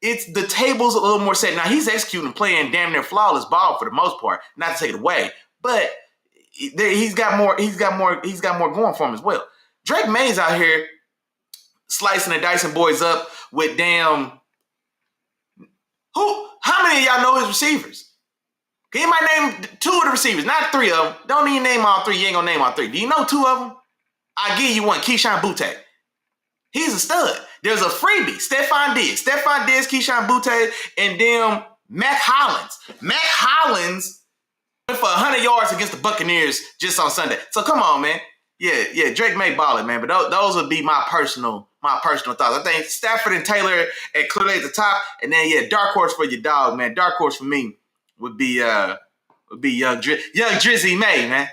it's the table's a little more set. Now he's executing, playing damn near flawless ball for the most part. Not to take it away, but he's got more going for him as well. Drake May's out here slicing and dicing boys up with damn. How many of y'all know his receivers? He might name 2 of the receivers, not 3 of them. Don't even name all 3. You ain't gonna name all 3. Do you know 2 of them? I'll give you one, Keyshawn Boutte. He's a stud. There's a freebie, Stephon Diggs, Keyshawn Boutte, and then Mac Hollins. Mac Hollins went for 100 yards against the Buccaneers just on Sunday. So come on, man. Yeah, Drake May balling, man. But those would be my personal thoughts. I think Stafford and Taylor clearly at the top, and then dark horse for your dog, man. Dark horse for me would be young Drizzy May, man.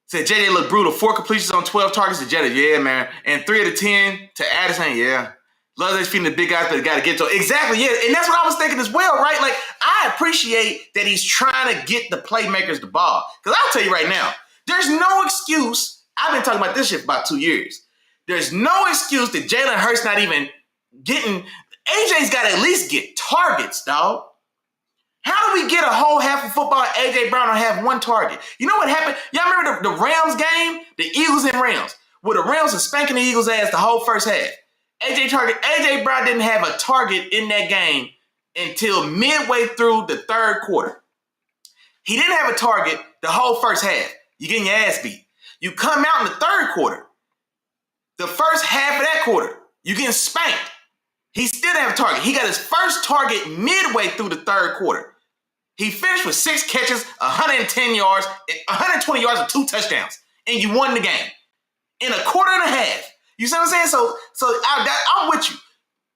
Said JJ looked brutal. 4 completions on 12 targets to Jetta. Yeah, man. And 3 out of 10 to Addison. Yeah. Love that he's feeding the big guys, but got to get to it. Exactly, yeah. And that's what I was thinking as well, right? Like, I appreciate that he's trying to get the playmakers the ball. Because I'll tell you right now, there's no excuse. I've been talking about this shit for about 2 years. There's no excuse that Jalen Hurts not even getting. AJ's got to at least get targets, dog. How do we get a whole half of football and AJ Brown don't have 1 target? You know what happened? Y'all remember the Rams game? The Eagles and Rams. Where the Rams were spanking the Eagles' ass the whole first half. AJ Brown didn't have a target in that game until midway through the 3rd quarter. He didn't have a target the whole first half. You're getting your ass beat. You come out in the 3rd quarter. The first half of that quarter, you're getting spanked. He still didn't have a target. He got his first target midway through the 3rd quarter. He finished with 6 catches, 110 yards, 120 yards with 2 touchdowns. And you won the game in a quarter and a half. You see what I'm saying? So I'm with you.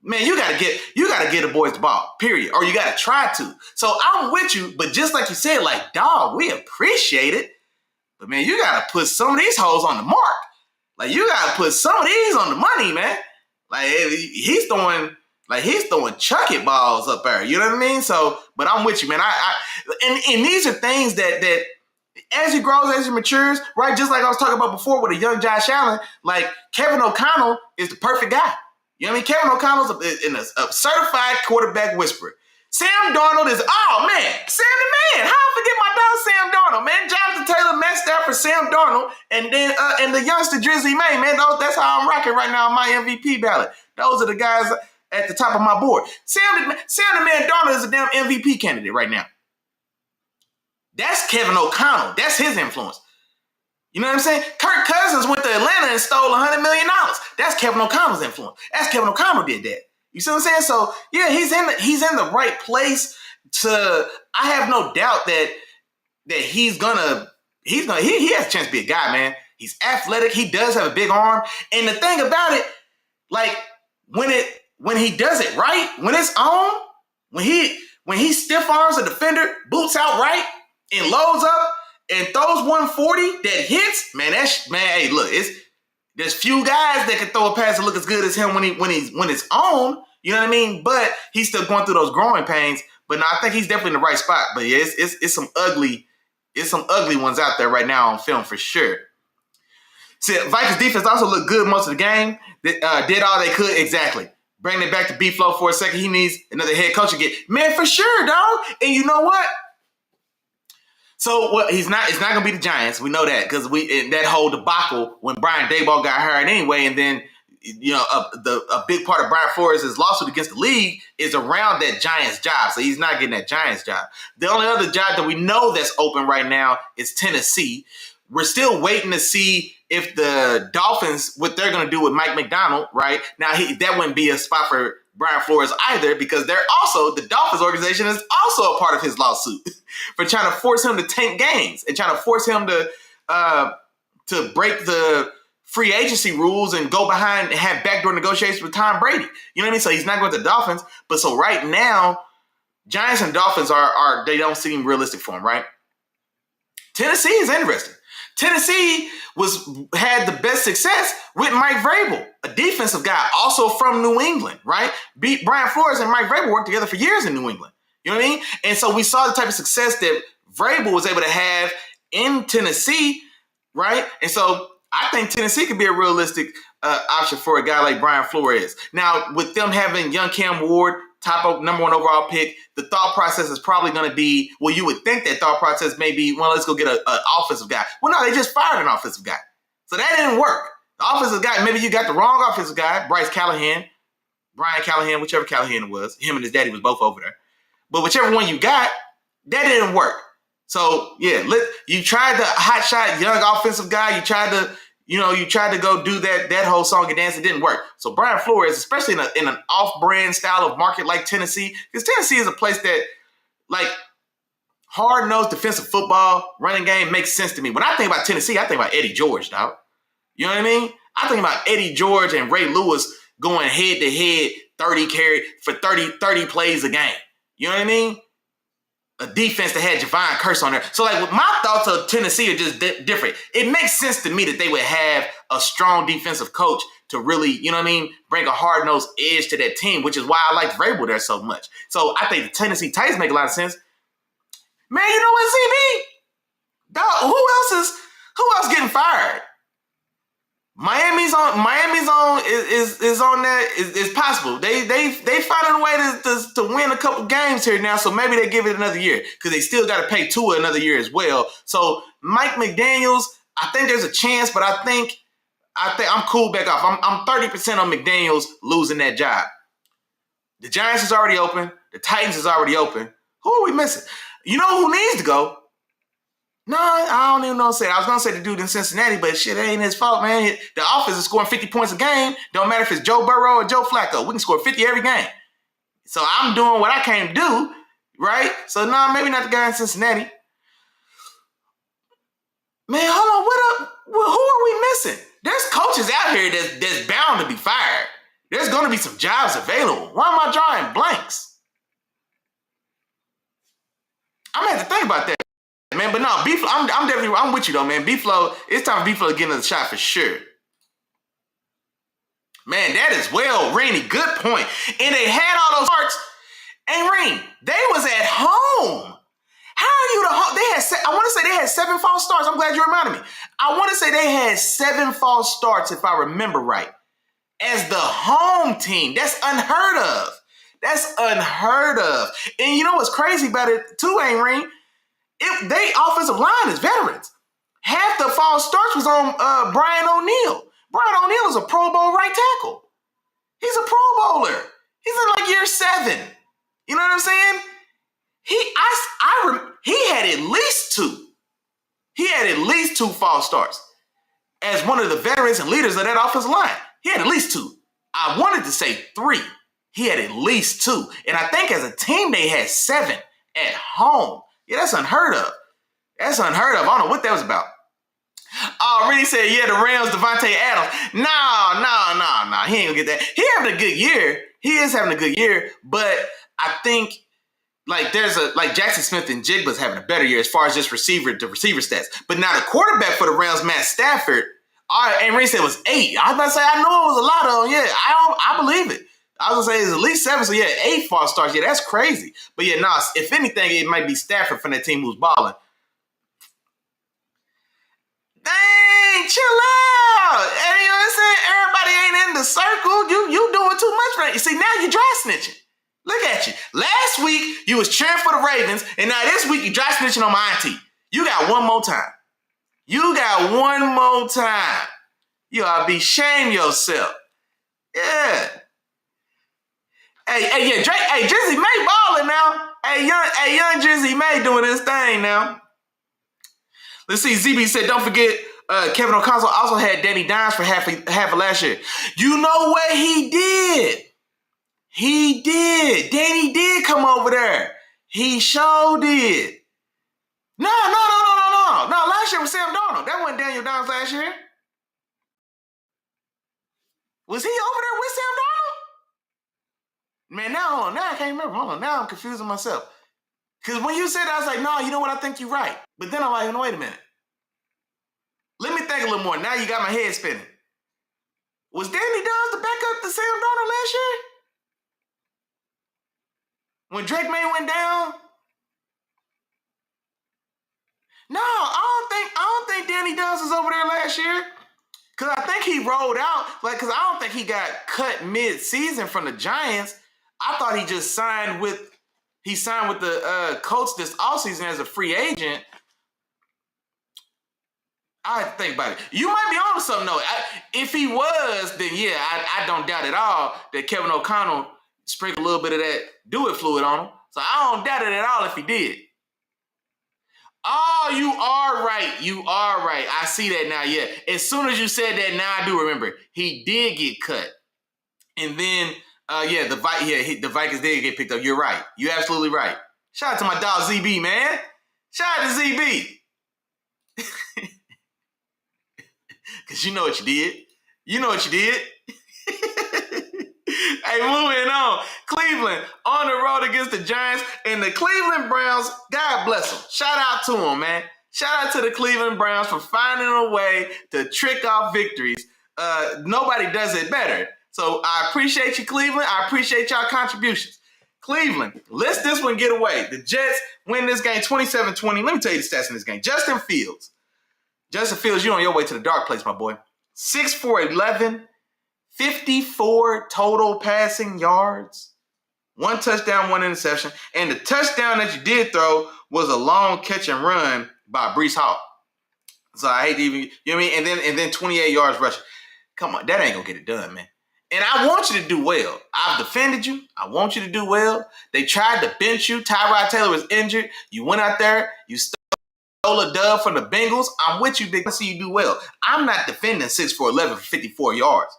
Man, you gotta get the boys the ball, period. Or you gotta try to. So I'm with you, but just like you said, like, dog, we appreciate it. But man, you gotta put some of these hoes on the mark. Like, you gotta put some of these on the money, man. Like, he's throwing chuck it balls up there. You know what I mean? So, but I'm with you, man. And these are things that as he grows, as he matures, right? Just like I was talking about before with a young Josh Allen, like Kevin O'Connell is the perfect guy. You know what I mean? Kevin O'Connell's a certified quarterback whisperer. Sam Darnold is, Sam the man. How I forget my dog Sam Darnold, man? Jonathon Taylor, Matt Stafford, Sam Darnold, and then and the youngster Drizzy May, man. That's how I'm rocking right now on my MVP ballot. Those are the guys at the top of my board. Sam the man Darnold is a damn MVP candidate right now. That's Kevin O'Connell. That's his influence. You know what I'm saying? Kirk Cousins went to Atlanta and stole $100 million. That's Kevin O'Connell's influence. That's Kevin O'Connell did that. You see what I'm saying? So yeah, he's in the right place to. I have no doubt that he has a chance to be a guy, man. He's athletic. He does have a big arm. And the thing about it, like when he does it right, when it's on, when he stiff arms a defender, boots out right, and loads up and throws 140 that hits, man. Hey, look, there's few guys that can throw a pass that look as good as him when it's on. You know what I mean? But he's still going through those growing pains. But no, I think he's definitely in the right spot. But yeah, it's some ugly ones out there right now on film for sure. See, Vikings defense also looked good most of the game. They, did all they could. Exactly. Bringing it back to B-Flow for a second. He needs another head coach again. Man, for sure, dog. And you know what? So it's not gonna be the Giants. We know that because that whole debacle when Brian Daboll got hired anyway, and then a big part of Brian Flores' lawsuit against the league is around that Giants job. So he's not getting that Giants job. The only other job that we know that's open right now is Tennessee. We're still waiting to see if the Dolphins, what they're going to do with Mike McDonald, right? Now, that wouldn't be a spot for Brian Flores either because the Dolphins organization is also a part of his lawsuit for trying to force him to tank games and trying to force him to break the free agency rules and go behind and have backdoor negotiations with Tom Brady. You know what I mean? So he's not going to the Dolphins. But so right now, Giants and Dolphins they don't seem realistic for him, right? Tennessee is interesting. Tennessee had the best success with Mike Vrabel, a defensive guy, also from New England, right? Brian Flores and Mike Vrabel worked together for years in New England. You know what I mean? And so we saw the type of success that Vrabel was able to have in Tennessee, right? And so I think Tennessee could be a realistic option for a guy like Brian Flores. Now, with them having young Cam Ward, number 1 overall pick, the thought process is probably going to be, well, you would think that thought process may be, well, let's go get an offensive guy. Well, no, they just fired an offensive guy. So that didn't work. The offensive guy, maybe you got the wrong offensive guy, Brian Callahan, whichever Callahan it was. Him and his daddy was both over there. But whichever one you got, that didn't work. So, yeah, you tried the hotshot young offensive guy. You tried to go do that whole song and dance. It didn't work. So Brian Flores, especially in an off-brand style of market like Tennessee, because Tennessee is a place that, like, hard-nosed defensive football, running game makes sense to me. When I think about Tennessee, I think about Eddie George, dog. You know what I mean? I think about Eddie George and Ray Lewis going head-to-head 30 plays a game. You know what I mean? A defense that had Javon Curse on there. So, like, my thoughts of Tennessee are just different. It makes sense to me that they would have a strong defensive coach to really, you know what I mean, bring a hard-nosed edge to that team, which is why I like Vrabel there so much. So, I think the Tennessee Titans make a lot of sense. Man, you know what, CB? Dog, who else getting fired? Miami's on that is possible. They finding a way to win a couple games here now, so maybe they give it another year because they still got to pay Tua another year as well. So Mike McDaniels, I think there's a chance, but I think I'm cool back off. I'm 30% on McDaniels losing that job. The Giants is already open. The Titans is already open. Who are we missing? You know who needs to go? No, I don't even know what to say. I was going to say the dude in Cincinnati, but shit, it ain't his fault, man. The offense is scoring 50 points a game. Don't matter if it's Joe Burrow or Joe Flacco. We can score 50 every game. So I'm doing what I came to do, right? So, maybe not the guy in Cincinnati. Man, hold on. What up? Well, who are we missing? There's coaches out here that's bound to be fired. There's going to be some jobs available. Why am I drawing blanks? I'm going to have to think about that. Man, but no, B-Flow, I'm with you though, man. B-Flow, it's time for B-Flow to get another shot for sure. Man, that is well, Rainey, good point. And they had all those starts. And Rain, they was at home. How are you the home? I want to say they had 7 false starts. I'm glad you reminded me. I want to say they had 7 false starts, if I remember right, as the home team. That's unheard of. And you know what's crazy about it too, ain't Rain? They offensive line is veterans. Half the false starts was on Brian O'Neill. Brian O'Neill is a Pro Bowl right tackle. He's a Pro Bowler. He's in like year 7. You know what I'm saying? He had at least 2. He had at least 2 false starts. As one of the veterans and leaders of that offensive line, he had at least 2. I wanted to say 3. He had at least 2. And I think as a team, they had 7 at home. Yeah, that's unheard of. I don't know what that was about. Oh, really said, yeah, the Rams, Devontae Adams. No. He ain't gonna get that. He having a good year. He is having a good year, but I think like Jackson Smith and Jigba's having a better year as far as just receiver stats. But now the quarterback for the Rams, Matt Stafford, and Ray said it was 8. I was about to say, I know it was a lot of them. Yeah, I believe it. I was gonna say it's at least 7. So yeah, 8 false starts. Yeah, that's crazy. But yeah, nah. If anything, it might be Stafford from that team who's balling. Dang, chill out. And you know what I'm saying? Everybody ain't in the circle. You doing too much for that. You see, now you dry snitching. Look at you. Last week, you was cheering for the Ravens, and now this week, you dry snitching on my auntie. You got one more time. You got one more time. You ought to be shame yourself. Yeah. Hey, yeah, Drake, hey, Drizzy May balling now. Hey, young Drizzy May doing his thing now. Let's see, ZB said, don't forget, Kevin O'Connell also had Danny Dimes for half of last year. You know what he did? He did. Danny did come over there. He sure did. No. Last year was Sam Darnold. That wasn't Daniel Dimes last year. Was he over there with Sam Darnold? Man, hold on. Now I can't remember. Hold on. Now I'm confusing myself. Because when you said that, I was like, no, you know what? I think you're right. But then I'm like, no, wait a minute. Let me think a little more. Now you got my head spinning. Was Danny Dimes the backup to Sam Darnold last year? When Drake May went down? No, I don't think Danny Dimes was over there last year. Because I think he rolled out. Because I don't think he got cut mid-season from the Giants. I thought he just signed with the Colts this offseason as a free agent. I have to think about it. You might be on to something, though. If he was, then yeah, I don't doubt at all that Kevin O'Connell sprinkled a little bit of that do-it fluid on him. So I don't doubt it at all if he did. Oh, you are right. You are right. I see that now, yeah. As soon as you said that, now I do remember. He did get cut. And then, the Vikings did get picked up. You're right. You're absolutely right. Shout out to my dog ZB, man. Shout out to ZB. Because you know what you did. You know what you did. Hey, moving on. Cleveland on the road against the Giants. And the Cleveland Browns, God bless them. Shout out to them, man. Shout out to the Cleveland Browns for finding a way to trick off victories. Nobody does it better. So I appreciate you, Cleveland. I appreciate y'all contributions. Cleveland, let's this one get away. The Jets win this game 27-20. Let me tell you the stats in this game. Justin Fields, you're on your way to the dark place, my boy. 6 for 11, 54 total passing yards, 1 touchdown, 1 interception. And the touchdown that you did throw was a long catch and run by Breece Hall. So I hate to even, you know what I mean? And then 28 yards rushing. Come on, that ain't going to get it done, man. And I want you to do well. I've defended you. I want you to do well. They tried to bench you. Tyrod Taylor was injured. You went out there. You stole a dub from the Bengals. I'm with you, big. I see you do well. I'm not defending 6 for 11 for 54 yards.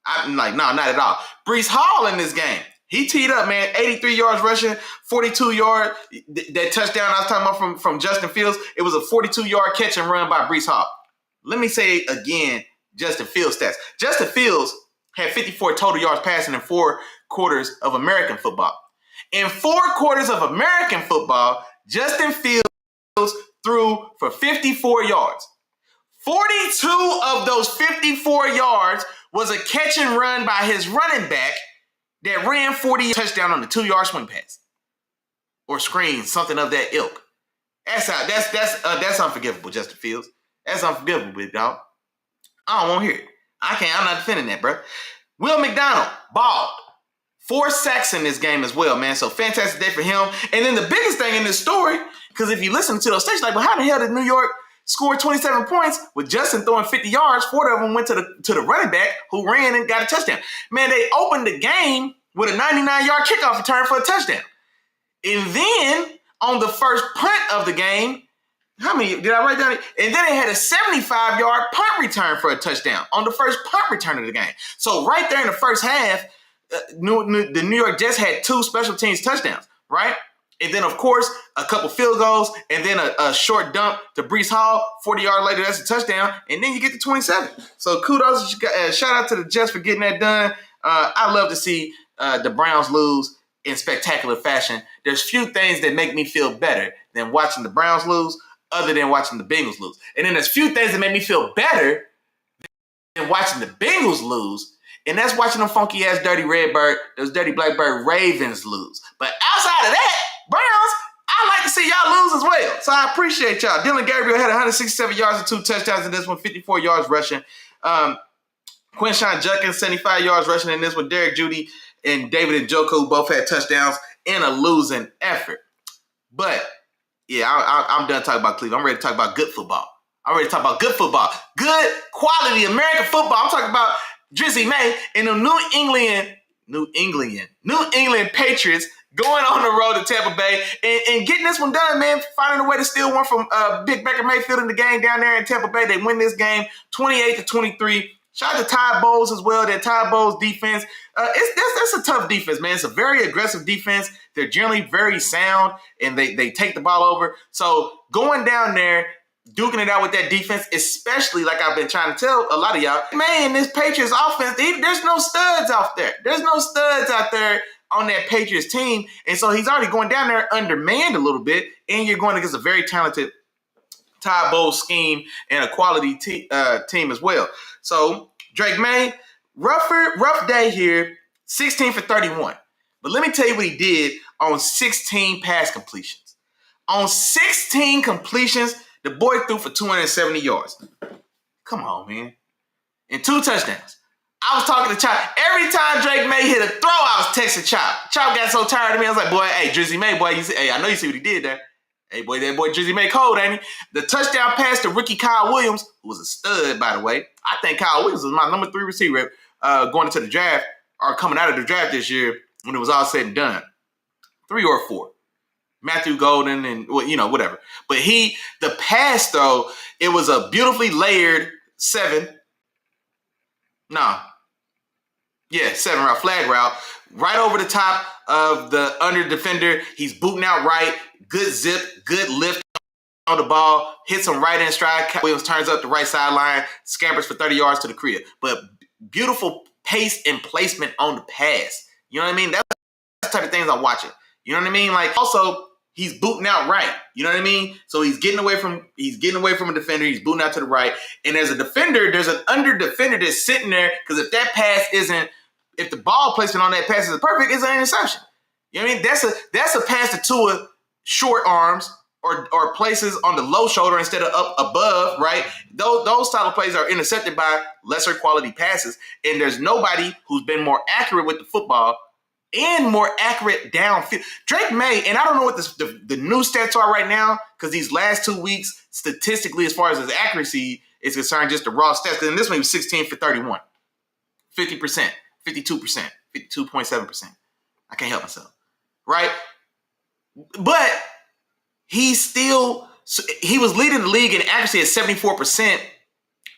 I'm like, no, not at all. Breece Hall in this game. He teed up, man. 83 yards rushing, 42 yard. That touchdown I was talking about from Justin Fields, it was a 42-yard catch and run by Breece Hall. Let me say again, Justin Fields stats. Justin Fields had 54 total yards passing in 4 quarters of American football. In 4 quarters of American football, Justin Fields threw for 54 yards. 42 of those 54 yards was a catch and run by his running back that ran 40 touchdown on the 2-yard swing pass or screen, something of that ilk. That's unforgivable, Justin Fields. That's unforgivable, big dog. I don't want to hear it. I'm not defending that, bro. Will McDonald balled. 4 sacks in this game as well, man. So fantastic day for him. And then the biggest thing in this story, because if you listen to those stations, like, well, how the hell did New York score 27 points with Justin throwing 50 yards? 4 of them went to the running back who ran and got a touchdown. Man, they opened the game with a 99-yard kickoff return for a touchdown. And then on the first punt of the game, how many did I write down? And then they had a 75-yard punt return for a touchdown on the first punt return of the game. So right there in the first half, the New York Jets had 2 special teams touchdowns, right? And then, of course, a couple field goals, and then a short dump to Breece Hall. 40 yards later, that's a touchdown, and then you get to 27. So kudos, shout out to the Jets for getting that done. I love to see the Browns lose in spectacular fashion. There's few things that make me feel better than watching the Browns lose, other than watching the Bengals lose. And then there's few things that make me feel better than watching the Bengals lose and that's watching them funky ass dirty Blackbird Ravens lose. But outside of that, Browns, I like to see y'all lose as well. So I appreciate y'all. Dylan Gabriel had 167 yards and 2 touchdowns in this one, 54 yards rushing. Quinshon Judkins, 75 yards rushing in this one. Derek Judy and David Njoku both had touchdowns in a losing effort. But, yeah, I'm done talking about Cleveland. I'm ready to talk about good football. Good quality American football. I'm talking about Drizzy May and the New England Patriots going on the road to Tampa Bay and getting this one done, man. Finding a way to steal one from Big Baker Mayfield in the game down there in Tampa Bay. They win this game 28-23. Shout out to Ty Bowles as well. That Ty Bowles defense. That's a tough defense, man. It's a very aggressive defense. They're generally very sound, and they take the ball over. So going down there, duking it out with that defense, especially like I've been trying to tell a lot of y'all, man, this Patriots offense, there's no studs out there. There's no studs out there on that Patriots team. And so he's already going down there undermanned a little bit, and you're going against a very talented Ty Bowles scheme and a quality team as well. So Drake May, rough day here, 16 for 31. But let me tell you what he did on 16 pass completions. On 16 completions, the boy threw for 270 yards. Come on, man. And 2 touchdowns. I was talking to Chop. Every time Drake May hit a throw, I was texting Chop. Chop got so tired of me. I was like, boy, hey, Drizzy May, boy, hey, I know you see what he did there. Hey, boy, that boy Drizzy May cold, ain't he? The touchdown pass to rookie Kyle Williams, who was a stud, by the way. I think Kyle Williams was my number 3 receiver going into the draft, or coming out of the draft this year when it was all said and done. 3 or 4. Matthew Golden and, whatever. But the pass, though, it was a beautifully layered 7 route, flag route, right over the top of the under defender. He's booting out right, good zip, good lift on the ball, hits him right in stride. Williams turns up the right sideline, scampers for 30 yards to the crib. But beautiful pace and placement on the pass. You know what I mean? That's the type of things I'm watching. You know what I mean? Like, also, he's booting out right. You know what I mean? So he's getting away from a defender. He's booting out to the right. And as a defender, there's an under defender that's sitting there, because if the ball placement on that pass isn't perfect, it's an interception. You know what I mean? That's a pass to Tua short arms or places on the low shoulder instead of up above, right? Those type of plays are intercepted by lesser quality passes. And there's nobody who's been more accurate with the football and more accurate downfield. Drake May, and I don't know what the new stats are right now, because these last 2 weeks, statistically, as far as his accuracy is concerned, just the raw stats, because in this one he was 16 for 31. 50%, 52%, 52.7%. I can't help myself, right? But he was leading the league in accuracy at 74%,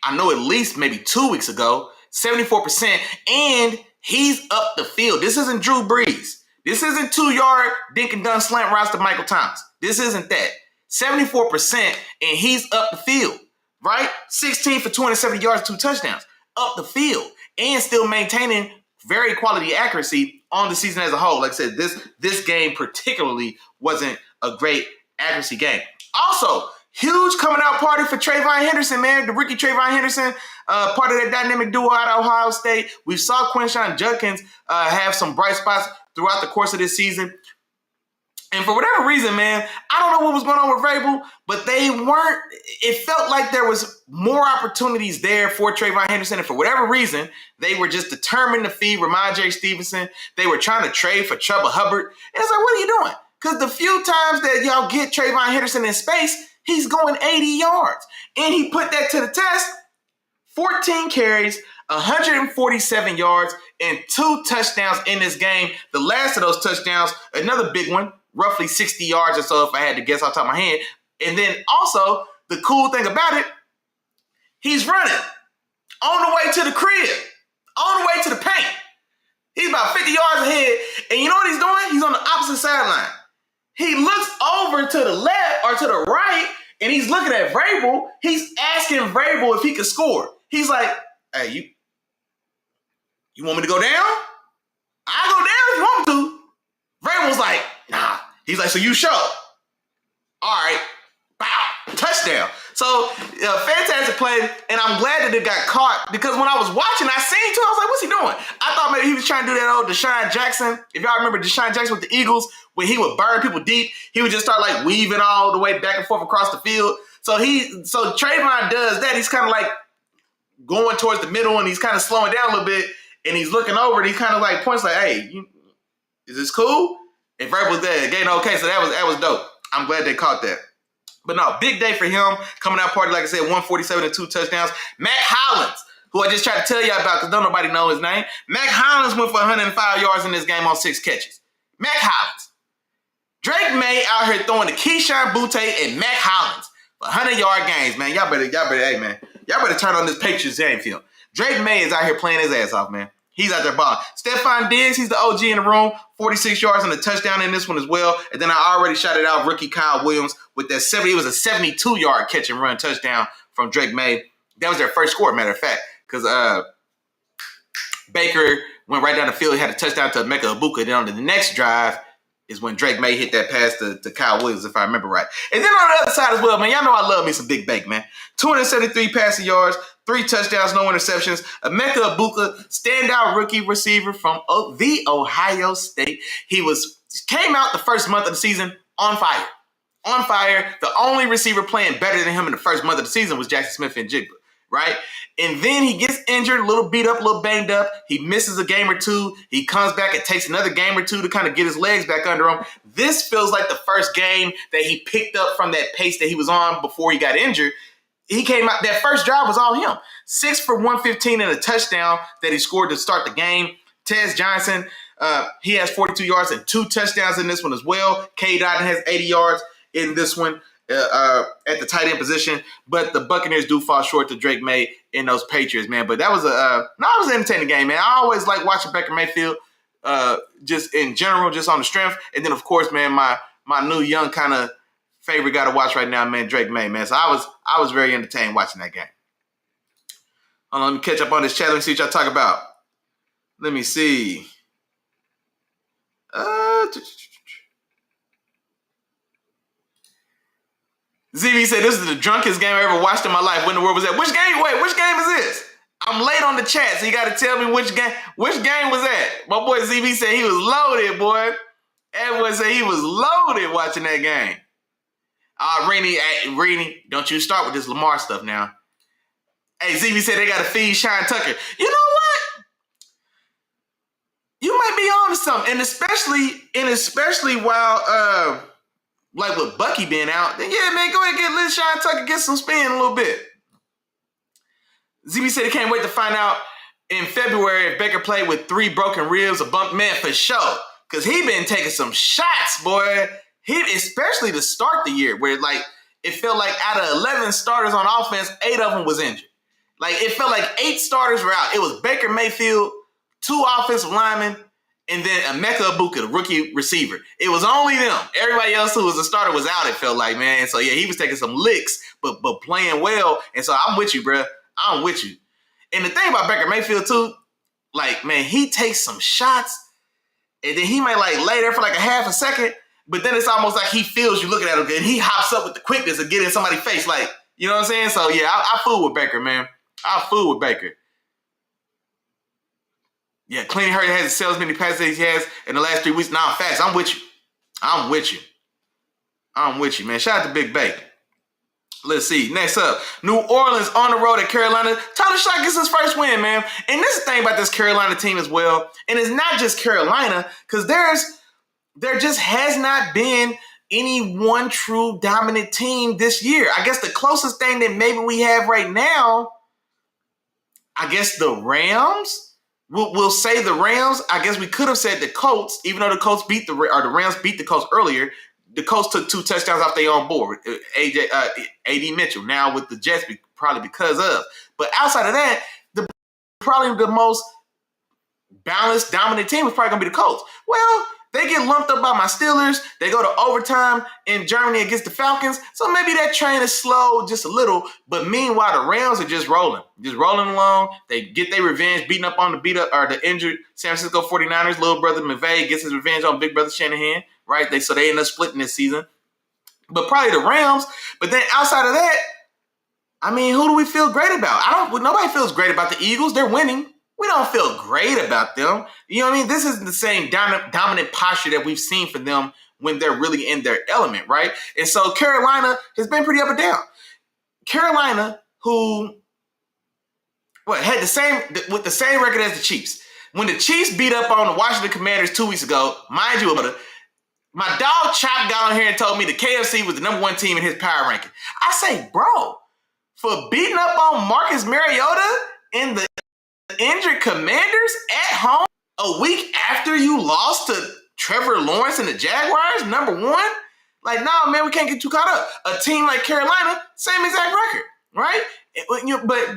I know at least maybe 2 weeks ago, 74%, and he's up the field. This isn't Drew Brees. This isn't 2-yard dink and dunk slant routes to Michael Thomas. This isn't that. 74%, and he's up the field, right? 16 for 270 yards, 2 touchdowns. Up the field, and still maintaining very quality accuracy on the season as a whole. Like I said, this game particularly wasn't a great accuracy game. Also, huge coming out party for Trayvon Henderson, man. The rookie Trayvon Henderson, part of that dynamic duo out of Ohio State. We saw Quinshon Judkins have some bright spots throughout the course of this season. And for whatever reason, man, I don't know what was going on with Vrabel, but it felt like there was more opportunities there for Trayvon Henderson. And for whatever reason, they were just determined to feed Ramondre Stevenson. They were trying to trade for Chuba Hubbard. And it's like, what are you doing? Because the few times that y'all get Trayvon Henderson in space, he's going 80 yards. And he put that to the test. 14 carries, 147 yards, and 2 touchdowns in this game. The last of those touchdowns, another big one, roughly 60 yards or so if I had to guess off the top of my head. And then also, the cool thing about it, he's running on the way to the crib, on the way to the paint. He's about 50 yards ahead. And you know what he's doing? He's on the opposite sideline. He looks over to the left or to the right, and he's looking at Vrabel. He's asking Vrabel if he could score. He's like, hey, you want me to go down? I'll go down if you want me to. Vrabel's like, nah. He's like, so you show. All right. Bow. Touchdown. So, fantastic play, and I'm glad that it got caught because when I was watching, I seen too. I was like, "What's he doing?" I thought maybe he was trying to do that old Deshaun Jackson. If y'all remember Deshaun Jackson with the Eagles, when he would burn people deep, he would just start like weaving all the way back and forth across the field. So Trayvon does that. He's kind of like going towards the middle, and he's kind of slowing down a little bit, and he's looking over, and he kind of like points like, "Hey, is this cool?" And Verb was there, getting okay. So that was dope. I'm glad they caught that. But no, big day for him. Coming out party, like I said, 147 and 2 touchdowns. Mac Hollins, who I just tried to tell y'all about because don't nobody know his name. Mac Hollins went for 105 yards in this game on 6 catches. Mac Hollins. Drake May out here throwing to Keyshawn Butte and Mac Hollins for 100-yard games, man. Y'all better, hey, man. Y'all better turn on this Patriots game film. Drake May is out here playing his ass off, man. He's out there balling. Stephon Diggs, he's the OG in the room. 46 yards and a touchdown in this one as well. And then I already shouted out rookie Kyle Williams with that 70. It was a 72-yard catch and run touchdown from Drake May. That was their first score, matter of fact, because Baker went right down the field. He had a touchdown to Emeka Egbuka. Then on the next drive is when Drake May hit that pass to Kyle Williams, if I remember right. And then on the other side as well, man, y'all know I love me some Big Bake, man. 273 passing yards, 3 touchdowns, no interceptions. Emeka Egbuka, standout rookie receiver from the Ohio State. He came out the first month of the season on fire. On fire. The only receiver playing better than him in the first month of the season was Jackson Smith and Jigba, right? And then he gets injured, a little beat up, a little banged up. He misses a game or two. He comes back. It takes another game or two to kind of get his legs back under him. This feels like the first game that he picked up from that pace that he was on before he got injured. He came out, that first drive was all him. 6 for 115 and a touchdown that he scored to start the game. Tez Johnson, he has 42 yards and 2 touchdowns in this one as well. K. Dotton has 80 yards in this one at the tight end position. But the Buccaneers do fall short to Drake May in those Patriots, man. But that was it was an entertaining game, man. I always like watching Baker Mayfield just in general, just on the strength. And then, of course, man, my new young kind of favorite guy to watch right now, man, Drake May, man. So I was very entertained watching that game. Hold on, let me catch up on this chat. Let me see what y'all talk about. Let me see. ZB said, this is the drunkest game I ever watched in my life. When the world was at. Which game? Wait, which game is this? I'm late on the chat, so you got to tell me which game was that. My boy ZB said he was loaded, boy. Everyone said he was loaded watching that game. Rini, don't you start with this Lamar stuff now. Hey, ZB said they got to feed Sean Tucker. You know what? You might be on to something, and especially while like with Bucky being out, then yeah, man, go ahead and let Sean Tucker get some spin a little bit. ZB said he can't wait to find out in February if Baker played with 3 broken ribs, a bump, man, for sure. Because he been taking some shots, boy. Especially to start the year, where like it felt like out of 11 starters on offense, 8 of them was injured. Like it felt like 8 starters were out. It was Baker Mayfield, 2 offensive linemen, and then Emeka Egbuka, the rookie receiver. It was only them. Everybody else who was a starter was out, it felt like, man. And so, yeah, he was taking some licks, but playing well. And so I'm with you, bro. I'm with you. And the thing about Baker Mayfield, too, like, man, he takes some shots, and then he might, like, lay there for, like, a half a second, but then it's almost like he feels you looking at him, and he hops up with the quickness of getting in somebody's face. Like, you know what I'm saying? So, yeah, I fool with Baker, man. I fool with Baker. Yeah, Clean Hurry has as many passes as he has in the last 3 weeks. Nah, facts. I'm with you, man. Shout out to Big Bay. Let's see. Next up, New Orleans on the road at Carolina. Tyler Shaw gets his first win, man. And this is the thing about this Carolina team as well. And it's not just Carolina, because there just has not been any one true dominant team this year. I guess the closest thing that maybe we have right now, I guess the Rams. We'll say the Rams. I guess we could have said the Colts, even though the Rams beat the Colts earlier. The Colts took 2 touchdowns off their own board. A.D. Mitchell. Now with the Jets, probably because of. But outside of that, probably the most balanced, dominant team is probably going to be the Colts. Well, they get lumped up by my Steelers. They go to overtime in Germany against the Falcons. So maybe that train is slow just a little. But meanwhile, the Rams are just rolling along. They get their revenge, beating up on the injured San Francisco 49ers. Little brother McVay gets his revenge on big brother Shanahan, right? So they end up splitting this season. But probably the Rams. But then outside of that, I mean, who do we feel great about? Nobody feels great about the Eagles. They're winning. We don't feel great about them. You know what I mean? This isn't the same dominant posture that we've seen from them when they're really in their element, right? And so Carolina has been pretty up and down. Carolina, who had the same record as the Chiefs. When the Chiefs beat up on the Washington Commanders 2 weeks ago, mind you, my dog Chop got on here and told me the KFC was the number one team in his power ranking. I say, bro, for beating up on Marcus Mariota and the injured Commanders at home a week after you lost to Trevor Lawrence and the Jaguars, number one? Like, no, man, we can't get too caught up. A team like Carolina, same exact record, right?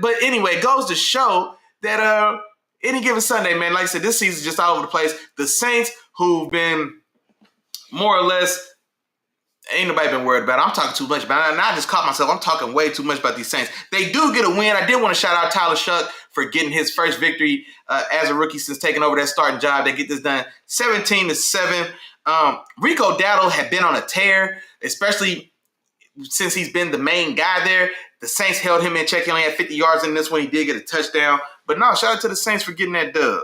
But anyway, it goes to show that any given Sunday, man, like I said, this season's just all over the place. The Saints, who've been more or less, ain't nobody been worried about it. I'm talking too much about it. And I just caught myself. I'm talking way too much about these Saints. They do get a win. I did want to shout out Tyler Shuck for getting his first victory as a rookie since taking over that starting job. They get this done 17-7. Rico Dowdle had been on a tear, especially since he's been the main guy there. The Saints held him in check. He only had 50 yards in this one. He did get a touchdown. But no, shout out to the Saints for getting that dub.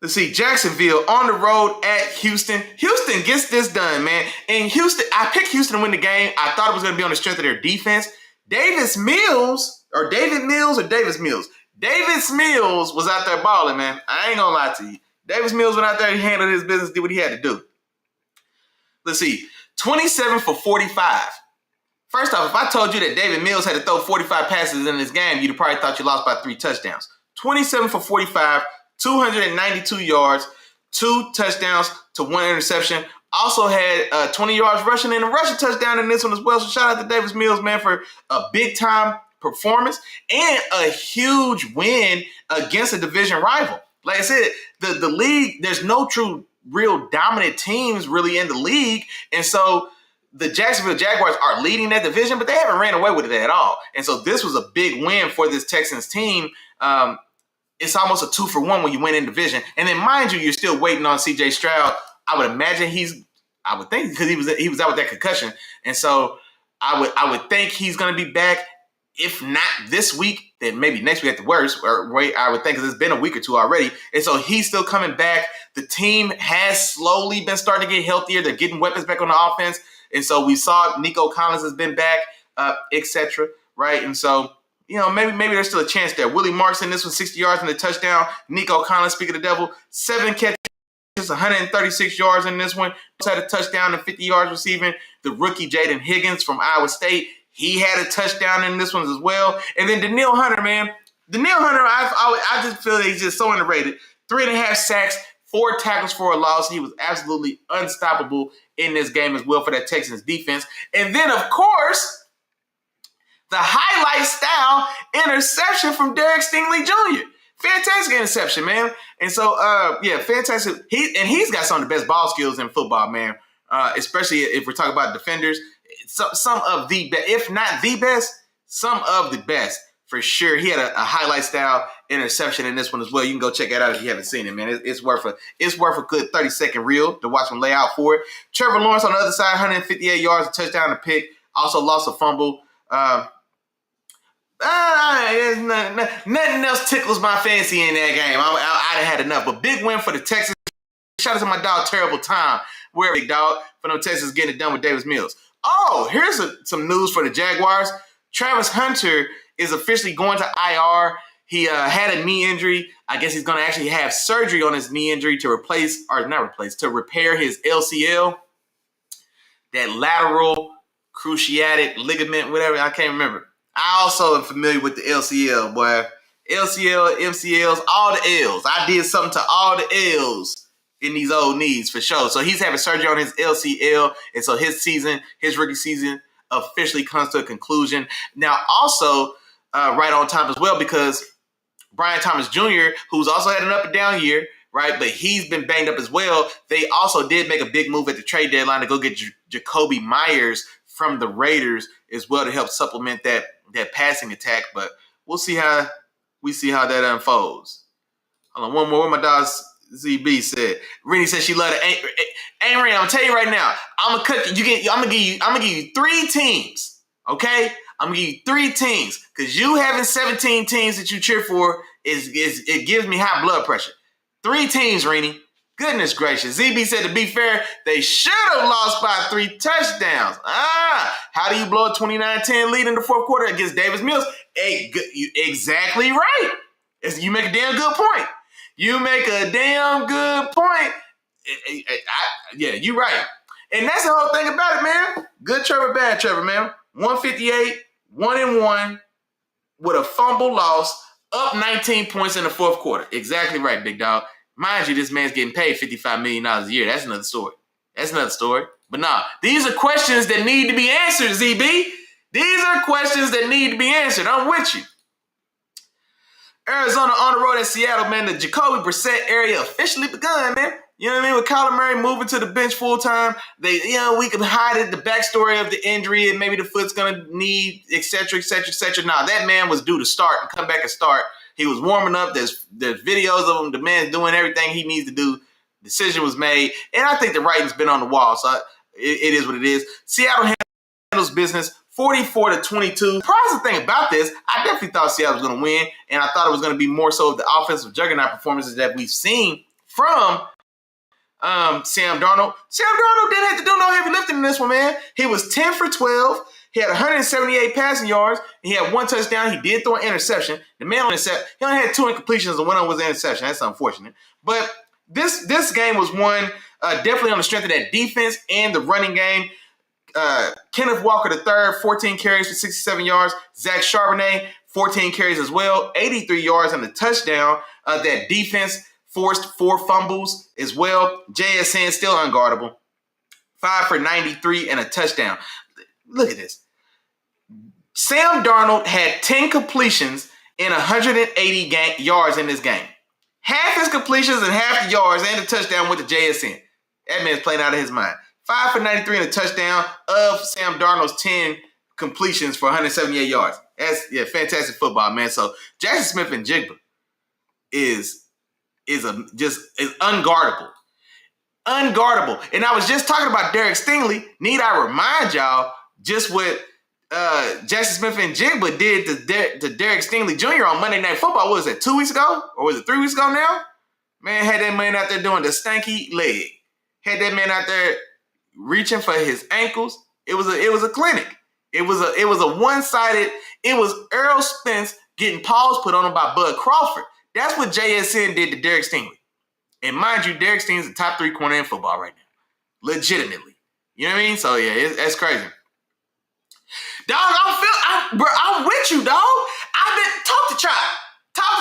Let's see, Jacksonville on the road at Houston. Houston gets this done, man. And Houston, I picked Houston to win the game. I thought it was going to be on the strength of their defense. Davis Mills was out there balling, man. I ain't going to lie to you. Davis Mills went out there, he handled his business, did what he had to do. Let's see, 27 for 45. First off, if I told you that David Mills had to throw 45 passes in this game, you'd have probably thought you lost by 3 touchdowns. 27 for 45, 292 yards, 2 touchdowns to 1 interception. Also had 20 yards rushing and a rushing touchdown in this one as well. So shout out to Davis Mills, man, for a big-time performance and a huge win against a division rival. Like I said, the league, there's no true, real dominant teams really in the league. And so the Jacksonville Jaguars are leading that division, but they haven't ran away with it at all. And so this was a big win for this Texans team. It's almost a 2-for-1 when you win in division. And then, mind you, you're still waiting on C.J. Stroud. I would imagine I would think because he was out with that concussion. And so I would think he's going to be back. If not this week, then maybe next week at the worst. Or wait, I would think because it's been a week or two already. And so he's still coming back. The team has slowly been starting to get healthier. They're getting weapons back on the offense. And so we saw Nico Collins has been back, etc. Right? And so, you know, maybe there's still a chance there. Willie Marks in this one, 60 yards and a touchdown. Nico Collins, speaking of the devil, 7 catches, 136 yards in this one. Had a touchdown and 50 yards receiving. The rookie Jaden Higgins from Iowa State, he had a touchdown in this one as well. And then Danielle Hunter, man. Danielle Hunter, I just feel that he's just so underrated. 3.5 sacks, 4 tackles for a loss. He was absolutely unstoppable in this game as well for that Texans defense. And then, of course, the highlight style interception from Derek Stingley Jr. Fantastic interception, man. And so, fantastic. He's got some of the best ball skills in football, man. Especially if we're talking about defenders. Some of the best, if not the best, some of the best for sure. He had a highlight style interception in this one as well. You can go check that out if you haven't seen it, man. It's worth a good 30-second reel to watch him lay out for it. Trevor Lawrence on the other side, 158 yards, a touchdown, a pick. Also lost a fumble. Nothing else tickles my fancy in that game. I'd have had enough. But big win for the Texans. Shout out to my dog, Terrible Time. Where big dog for them Texans getting it done with Davis Mills. Oh, here's some news for the Jaguars. Travis Hunter is officially going to IR. He had a knee injury. I guess he's going to actually have surgery on his knee injury to repair his LCL. That lateral cruciate ligament, whatever, I can't remember. I also am familiar with the LCL, boy. LCL, MCLs, all the L's. I did something to all the L's in these old knees for sure. So he's having surgery on his LCL, and so his rookie season officially comes to a conclusion. Now, also right on time as well, because Brian Thomas Jr., who's also had an up and down year, right, but he's been banged up as well. They also did make a big move at the trade deadline to go get Jacoby Myers from the Raiders as well to help supplement that passing attack. But we'll see how that unfolds. Hold on, one more. What my dog ZB said. Rennie said she loved it. Hey, Rennie, I'm gonna tell you right now. I'm gonna give you 3 teams. Okay? I'm going to give you 3 teams because you having 17 teams that you cheer for it gives me high blood pressure. 3 teams, Rini. Goodness gracious. ZB said, to be fair, they should have lost by 3 touchdowns. How do you blow a 29-10 lead in the fourth quarter against Davis Mills? Exactly right. You make a damn good point. Yeah, you're right. And that's the whole thing about it, man. Good Trevor, bad Trevor, man. 158, 1-1 with a fumble loss, up 19 points in the fourth quarter. Exactly right, big dog. Mind you, this man's getting paid $55 million a year. That's another story. But nah, these are questions that need to be answered, ZB. These are questions that need to be answered. I'm with you. Arizona on the road at Seattle, man. The Jacoby Brissett area officially begun, man. You know what I mean? With Kyler Murray moving to the bench full time, we can hide it, the backstory of the injury and maybe the foot's gonna need, et cetera, et cetera, et cetera. Nah, that man was due to start and come back and start. He was warming up. There's videos of him. The man's doing everything he needs to do. Decision was made, and I think the writing's been on the wall. So it is what it is. Seattle handles business 44-22. The surprising thing about this, I definitely thought Seattle was going to win, and I thought it was going to be more so of the offensive juggernaut performances that we've seen from Sam Darnold. Sam Darnold didn't have to do no heavy lifting in this one, man. He was 10 for 12. He had 178 passing yards, and he had 1 touchdown. He did throw an interception. The man on intercept, he only had 2 incompletions, and one of them was an interception. That's unfortunate. But this game was won definitely on the strength of that defense and the running game. Kenneth Walker III, 14 carries for 67 yards. Zach Charbonnet, 14 carries as well, 83 yards and a touchdown. That defense forced 4 fumbles as well. JSN still unguardable. 5 for 93 and a touchdown. Look at this. Sam Darnold had 10 completions and 180 yards in this game. Half his completions and half the yards and the touchdown went to JSN. That man's playing out of his mind. 5 for 93 and a touchdown of Sam Darnold's 10 completions for 178 yards. That's fantastic football, man. So Jackson Smith and Jigba is unguardable. Unguardable. And I was just talking about Derek Stingley. Need I remind y'all just what Jackson Smith and Jigba did to Derek Stingley Jr. on Monday Night Football. What was it, 2 weeks ago? Or was it 3 weeks ago now? Man, had that man out there doing the stanky leg. Had that man out there reaching for his ankles. It was a clinic. It was a one-sided. It was Earl Spence getting paws put on him by Bud Crawford. That's what JSN did to Derek Stingley. And mind you, Derek Stingley's the top 3 corner in football right now. Legitimately. You know what I mean? So yeah, that's crazy. Dog, I'm with you, dog. Talk to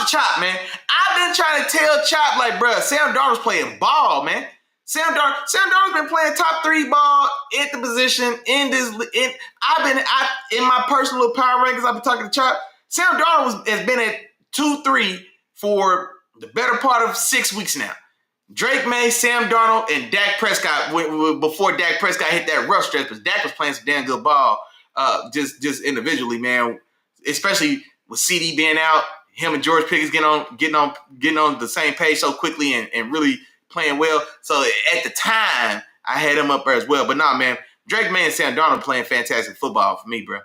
Chop, man. I've been trying to tell Chop, like, bro, Sam Darnold's playing ball, man. Sam Darnold's been playing top 3 ball at the position in my personal power rankings. I've been talking to Chop. Sam Darnold has been at 2-3 for the better part of 6 weeks now. Drake May, Sam Darnold, and Dak Prescott before Dak Prescott hit that rough stretch, but Dak was playing some damn good ball, just individually, man. Especially with CD being out, him and George Pickens getting on the same page so quickly and really playing well. So at the time, I had him up there as well. But nah, man, Drake May and Sam Darnold playing fantastic football for me, bro.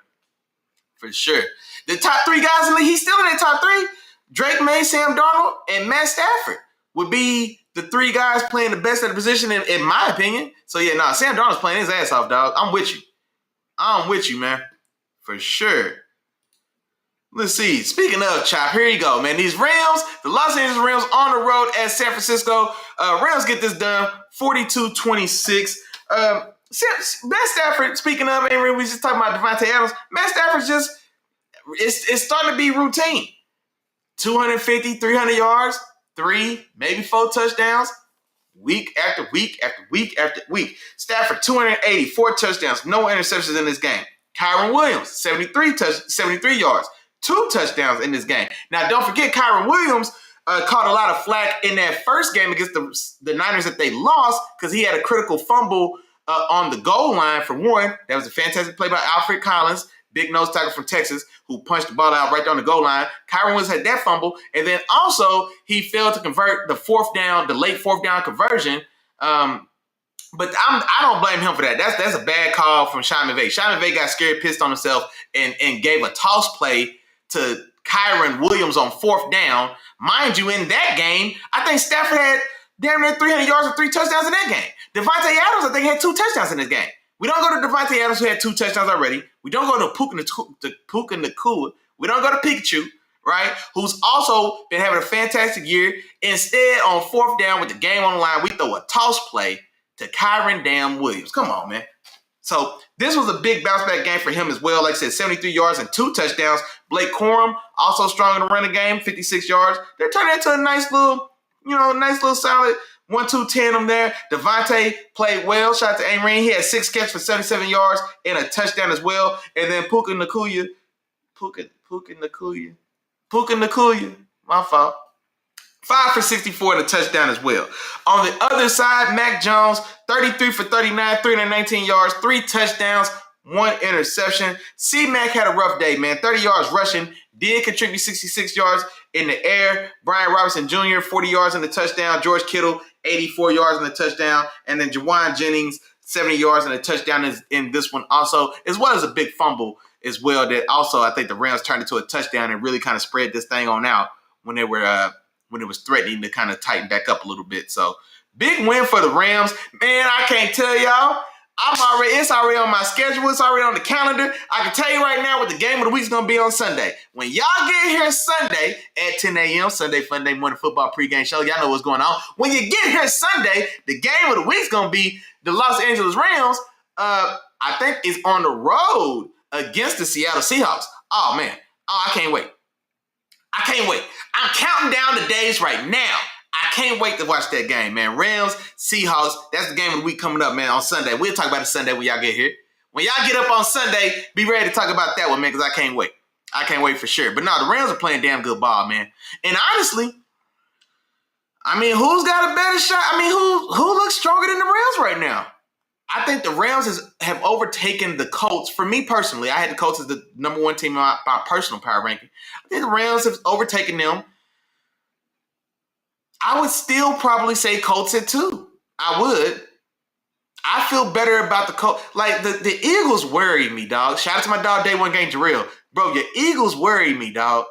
For sure. The top 3 guys in the league, he's still in the top 3. Drake May, Sam Darnold, and Matt Stafford would be the 3 guys playing the best at the position, in my opinion. So yeah, nah, Sam Darnold's playing his ass off, dog. I'm with you, man. For sure. Let's see. Speaking of Chop, here you go, man. These Rams, the Los Angeles Rams on the road at San Francisco. Rams get this done 42-26. Matt Stafford, speaking of, we just talking about Devontae Adams. Matt Stafford's it's starting to be routine. 250, 300 yards, 3, maybe 4 touchdowns, week after week after week after week. Stafford, 280, 4 touchdowns, no interceptions in this game. Kyren Williams, 73 yards, 2 touchdowns in this game. Now, don't forget, Kyren Williams caught a lot of flack in that first game against the Niners that they lost because he had a critical fumble on the goal line for one. That was a fantastic play by Alfred Collins, big nose tackle from Texas, who punched the ball out right on the goal line. Kyren Williams had that fumble, and then also he failed to convert the late fourth down conversion But I don't blame him for that. That's a bad call from Sean McVay. Sean McVay got scared, pissed on himself, and gave a toss play to Kyren Williams on 4th down. Mind you, in that game, I think Stafford had damn near 300 yards and 3 touchdowns in that game. Devontae Adams, I think, had 2 touchdowns in this game. We don't go to Devontae Adams, who had 2 touchdowns already. We don't go to Puka Nacua. We don't go to Pikachu, right? Who's also been having a fantastic year. Instead, on 4th down with the game on the line, we throw a toss play to Kyren damn Williams. Come on, man. So this was a big bounce back game for him as well. Like I said, 73 yards and 2 touchdowns. Blake Corum, also strong in the running game, 56 yards. They're turning into a nice little solid 1-2 tandem there. Devontae played well. Shout out to Amory. He had 6 catches for 77 yards and a touchdown as well. And then Puka Nacua, my fault. 5 for 64 and a touchdown as well. On the other side, Mac Jones, 33 for 39, 319 yards, 3 touchdowns, 1 interception. C-Mac had a rough day, man. 30 yards rushing, did contribute 66 yards in the air. Brian Robinson Jr., 40 yards in the touchdown. George Kittle, 84 yards in the touchdown. And then Jawan Jennings, 70 yards in the touchdown in this one also, as well as a big fumble as well that also I think the Rams turned into a touchdown and really kind of spread this thing on out when they were when it was threatening to kind of tighten back up a little bit. So big win for the Rams. Man, I can't tell y'all. It's already on my schedule. It's already on the calendar. I can tell you right now what the game of the week is going to be on Sunday. When y'all get here Sunday at 10 a.m., Sunday Fun Day Morning Football pregame show, y'all know what's going on. When you get here Sunday, the game of the week is going to be the Los Angeles Rams. I think is on the road against the Seattle Seahawks. Oh, man. Oh, I can't wait. I'm counting down the days right now. I can't wait to watch that game, man. Rams, Seahawks, that's the game of the week coming up, man, on Sunday. We'll talk about it Sunday when y'all get here. When y'all get up on Sunday, be ready to talk about that one, man, because I can't wait. I can't wait for sure. But no, the Rams are playing damn good ball, man. And honestly, I mean, who's got a better shot? I mean, who looks stronger than the Rams right now? I think the Rams have overtaken the Colts. For me personally, I had the Colts as the number 1 team in my personal power ranking. I think the Rams have overtaken them. I would still probably say Colts at 2. I would. I feel better about the Colts. Like, the Eagles worry me, dog. Shout out to my dog, Day One Game Jarrell. Bro, your Eagles worry me, dog.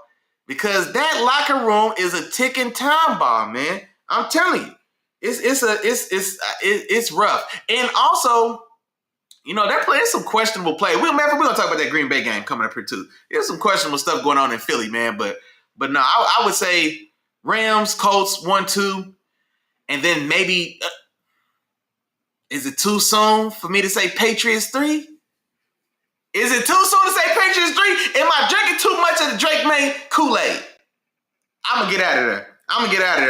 Because that locker room is a ticking time bomb, man. I'm telling you. It's rough. And also, you know, they're playing some questionable play. We're going to talk about that Green Bay game coming up here, too. There's some questionable stuff going on in Philly, man. But no, I would say Rams, Colts, 1-2. And then maybe, is it too soon for me to say Patriots 3? Is it too soon to say Patriots 3? Am I drinking too much of the Drake May Kool-Aid? I'm going to get out of there.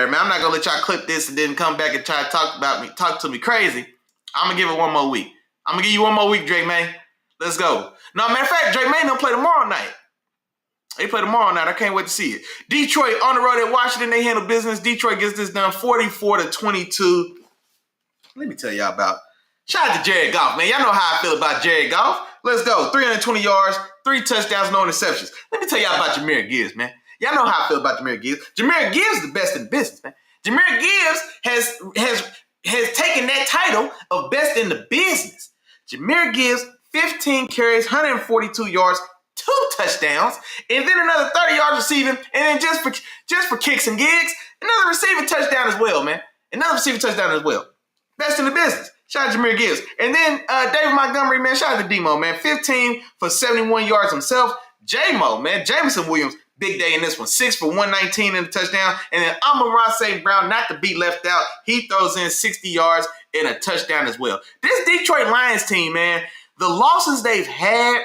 Man. I'm not going to let y'all clip this and then come back and try to talk to me crazy. I'm going to give it one more week. I'm going to give you one more week, Drake May. Let's go. No, matter of fact, Drake May don't play tomorrow night. They play tomorrow night. I can't wait to see it. Detroit on the road at Washington. They handle business. Detroit gets this done 44-22. Let me tell y'all about. Shout out to Jared Goff, man. Y'all know how I feel about Jared Goff. Let's go. 320 yards, 3 touchdowns, no interceptions. Let me tell y'all about Jahmyr Gibbs, man. Y'all know how I feel about Jahmyr Gibbs. Jahmyr Gibbs is the best in the business, man. Jahmyr Gibbs has taken that title of best in the business. Jahmyr Gibbs, 15 carries, 142 yards, 2 touchdowns, and then another 30 yards receiving, and then just for kicks and gigs, another receiving touchdown as well, man. Best in the business. Shout out to Jahmyr Gibbs. And then David Montgomery, man. Shout out to D-Mo, man. 15 for 71 yards himself. J-Mo, man. Jameson Williams, big day in this one. 6 for 119 in the touchdown. And then Amon-Ra St. Brown, not to be left out. He throws in 60 yards and a touchdown as well. This Detroit Lions team, man, the losses they've had,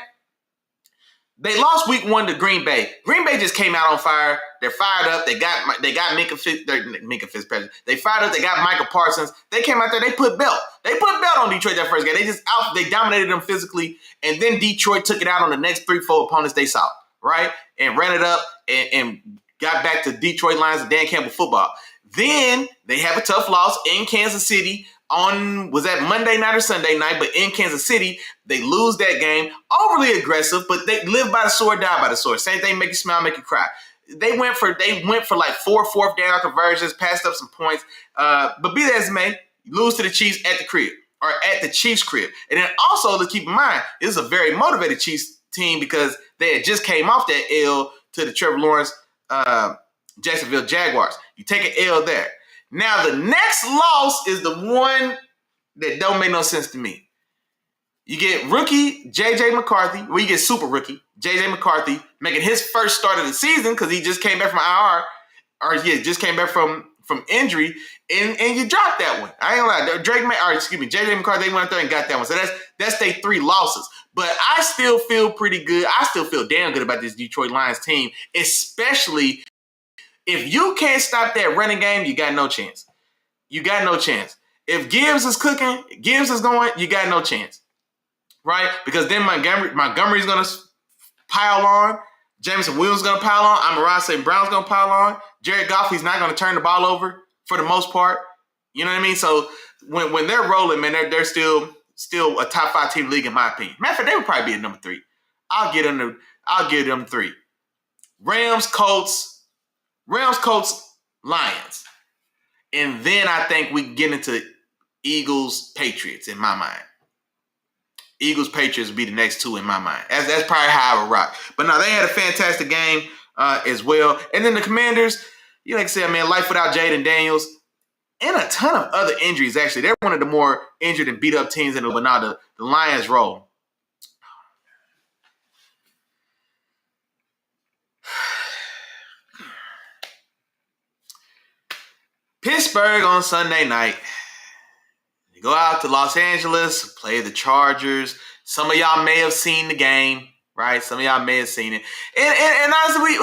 they lost week 1 to Green Bay. Green Bay just came out on fire. They're fired up. They got Minka Fitzpatrick. They fired up. They got Michael Parsons. They came out there. They put belt on Detroit that first game. They dominated them physically. And then Detroit took it out on the next 3-4 opponents they saw, right? And ran it up and got back to Detroit Lions and Dan Campbell football. Then they have a tough loss in Kansas City was that Monday night or Sunday night, but in Kansas City, they lose that game. Overly aggressive, but they live by the sword, die by the sword. Same thing, make you smile, make you cry. They went for like 4 fourth down conversions, passed up some points. But be that as it may, lose to the Chiefs at the crib. are at the Chiefs' crib. And then also, let's keep in mind, this is a very motivated Chiefs team because they had just came off that L to the Trevor Lawrence Jacksonville Jaguars. You take an L there. Now, the next loss is the one that don't make no sense to me. You get rookie J.J. McCarthy, well, you get super rookie J.J. McCarthy making his first start of the season because he just came back from IR, just came back from injury, and you dropped that one. I ain't gonna lie. J.J. McCarthy, they went out there and got that one. So that's their 3 losses. But I still feel pretty good. I still feel damn good about this Detroit Lions team, especially if you can't stop that running game, you got no chance. You got no chance. If Gibbs is cooking, Gibbs is going, you got no chance. Right? Because then Montgomery's going to pile on. Jameson Williams is going to pile on. Amon-Ra St. Brown's going to pile on. Jared Goff, he's not going to turn the ball over for the most part. You know what I mean? So when they're rolling, man, they're still a top 5 team in the league in my opinion. Matter of fact, they would probably be at number 3. I'll give them 3. Rams, Colts, Lions. And then I think we get into Eagles, Patriots in my mind. Eagles, Patriots would be the next 2 in my mind. That's probably how I would rock. But no, they had a fantastic game as well. And then the Commanders, like I said, man, life without Jaden Daniels and a ton of other injuries, actually. They're one of the more injured and beat up teams but now the Lions roll. Pittsburgh on Sunday night. You go out to Los Angeles, play the Chargers. Some of y'all may have seen the game, right? Some of y'all may have seen it. And honestly,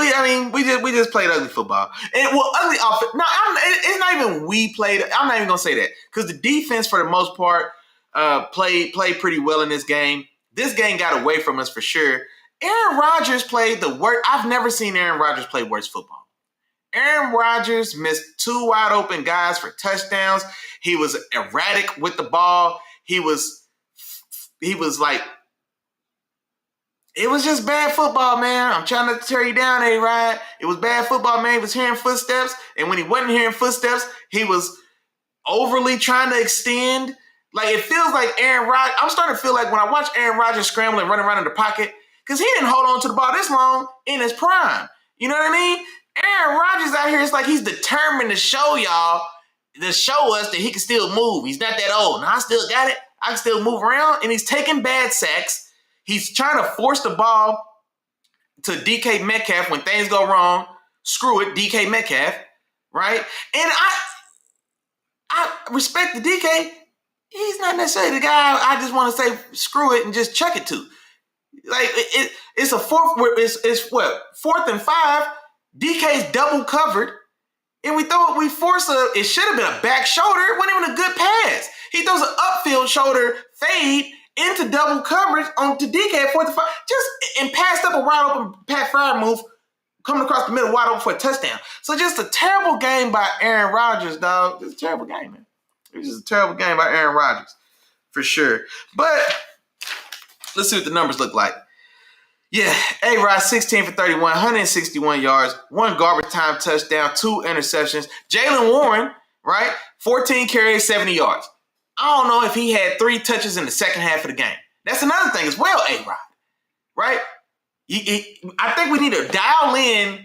we just played ugly football. And ugly offense. No, it's not even we played. I'm not even gonna say that because the defense, for the most part, played pretty well in this game. This game got away from us for sure. Aaron Rodgers played the worst. I've never seen Aaron Rodgers play worse football. Aaron Rodgers missed 2 wide open guys for touchdowns. He was erratic with the ball. He was like, it was just bad football, man. I'm trying to tear you down, A-Rod. It was bad football, man. He was hearing footsteps. And when he wasn't hearing footsteps, he was overly trying to extend. Like, it feels like Aaron Rodgers. I'm starting to feel like when I watch Aaron Rodgers scramble and run around in the pocket, because he didn't hold on to the ball this long in his prime. You know what I mean? Aaron Rodgers out here, it's like he's determined to show us that he can still move. He's not that old. Now I still got it. I can still move around. And he's taking bad sacks. He's trying to force the ball to DK Metcalf when things go wrong. Screw it, DK Metcalf, right? And I respect the DK. He's not necessarily the guy I just want to say screw it and just chuck it to. Like it's a fourth and 5. DK's double covered, and we force it should have been a back shoulder. It wasn't even a good pass. He throws an upfield shoulder fade into double coverage onto DK at 4th and 5, and passed up a wide open Pat Fryer move, coming across the middle wide open for a touchdown. So just a terrible game by Aaron Rodgers, dog. It's a terrible game, man. It was just a terrible game by Aaron Rodgers, for sure. But let's see what the numbers look like. Yeah, A-Rod, 16 for 31, 161 yards, 1 garbage time touchdown, 2 interceptions. Jaylen Warren, right, 14 carries, 70 yards. I don't know if he had 3 touches in the second half of the game. That's another thing as well, A-Rod, right? I think we need to dial in.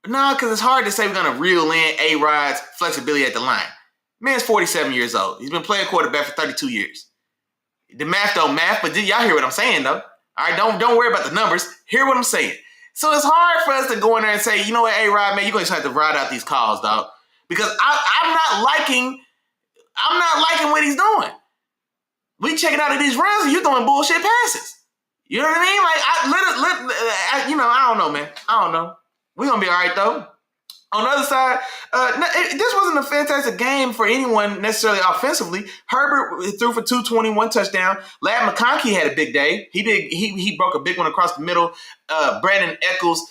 No, because it's hard to say we're going to reel in A-Rod's flexibility at the line. Man's 47 years old. He's been playing quarterback for 32 years. The math don't math, but y'all hear what I'm saying, though. All right, don't worry about the numbers. Hear what I'm saying. So it's hard for us to go in there and say, you know what, A-Rod, man, you're going to have to ride out these calls, dog. Because I'm not liking what he's doing. We checking out of these runs and you're throwing bullshit passes. You know what I mean? Like, I don't know, man. I don't know. We're going to be all right, though. On the other side, this wasn't a fantastic game for anyone necessarily offensively. Herbert threw for 221 touchdown. Ladd McConkey had a big day. He broke a big one across the middle. Brandon Echols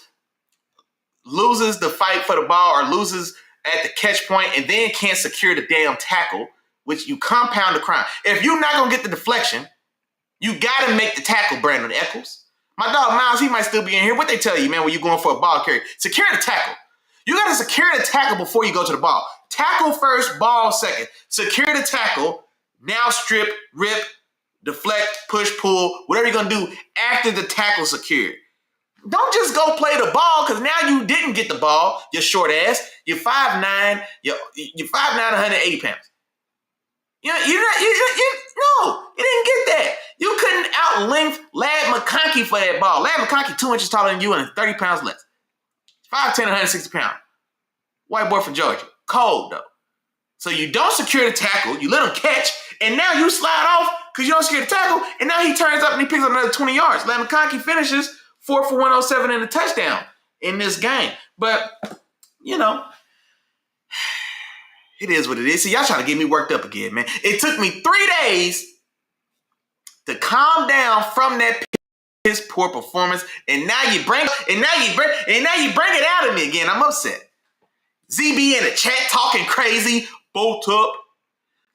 loses the fight for the ball or loses at the catch point and then can't secure the damn tackle, which you compound the crime. If you're not going to get the deflection, you got to make the tackle, Brandon Echols. My dog Miles, he might still be in here. What they tell you, man, when you're going for a ball carry? Secure the tackle. You got to secure the tackle before you go to the ball. Tackle first, ball second. Secure the tackle, Now strip, rip, deflect, push, pull, whatever you're going to do after the tackle's secured. Don't just go play the ball because now you didn't get the ball, you short ass. You're 5'9", you're 5'9", 180 pounds. No, you didn't get that. You couldn't out-length Lad McConkey for that ball. Lad McConkey 2 inches taller than you and 30 pounds less. 5'10", 160 pounds. White boy from Georgia. Cold, though. So you don't secure the tackle, you let him catch, and now you slide off because you don't secure the tackle, and now he turns up and he picks up another 20 yards. Lad McConkey finishes 4 for 107 in a touchdown in this game. But, it is what it is. See, y'all trying to get me worked up again, man. It took me 3 days to calm down from that piss poor performance, and now you bring it out of me again. I'm upset. ZB in the chat talking crazy, bolt up,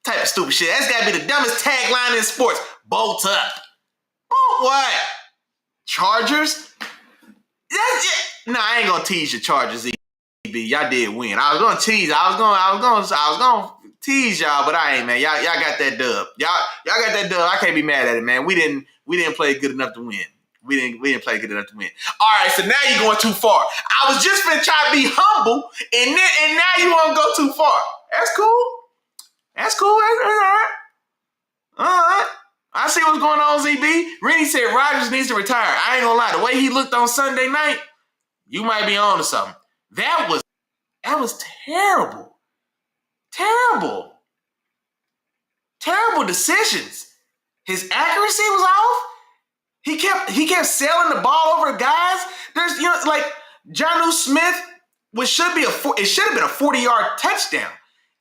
type of stupid shit. That's gotta be the dumbest tagline in sports. Bolt up. Bolt what? Chargers? That's it. Nah, I ain't gonna tease your Chargers, ZB. Y'all did win. I was gonna tease y'all, but I ain't, man. Y'all got that dub. Y'all got that dub. I can't be mad at it, man. We didn't play good enough to win. We didn't play good enough to win. All right, so now you're going too far. I was just gonna try to be humble, and now you want to go too far. That's cool. That's all right. All right. I see what's going on, ZB. Rennie said Rodgers needs to retire. I ain't gonna lie. The way he looked on Sunday night, you might be on to something. That was terrible. Terrible decisions. His accuracy was off. He kept sailing the ball over guys. There's like Jonnu Smith, it should have been a 40-yard touchdown.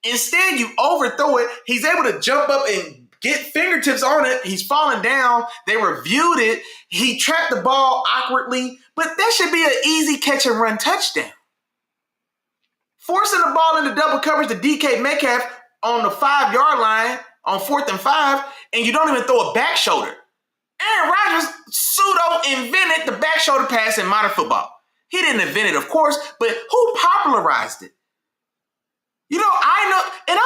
Instead, you overthrow it. He's able to jump up and get fingertips on it. He's falling down. They reviewed it. He trapped the ball awkwardly, but that should be an easy catch and run touchdown. Forcing the ball into double coverage to DK Metcalf on the 5-yard line on 4th and 5, and you don't even throw a back shoulder. Aaron Rodgers pseudo-invented the back shoulder pass in modern football. He didn't invent it, of course, but who popularized it? I know, and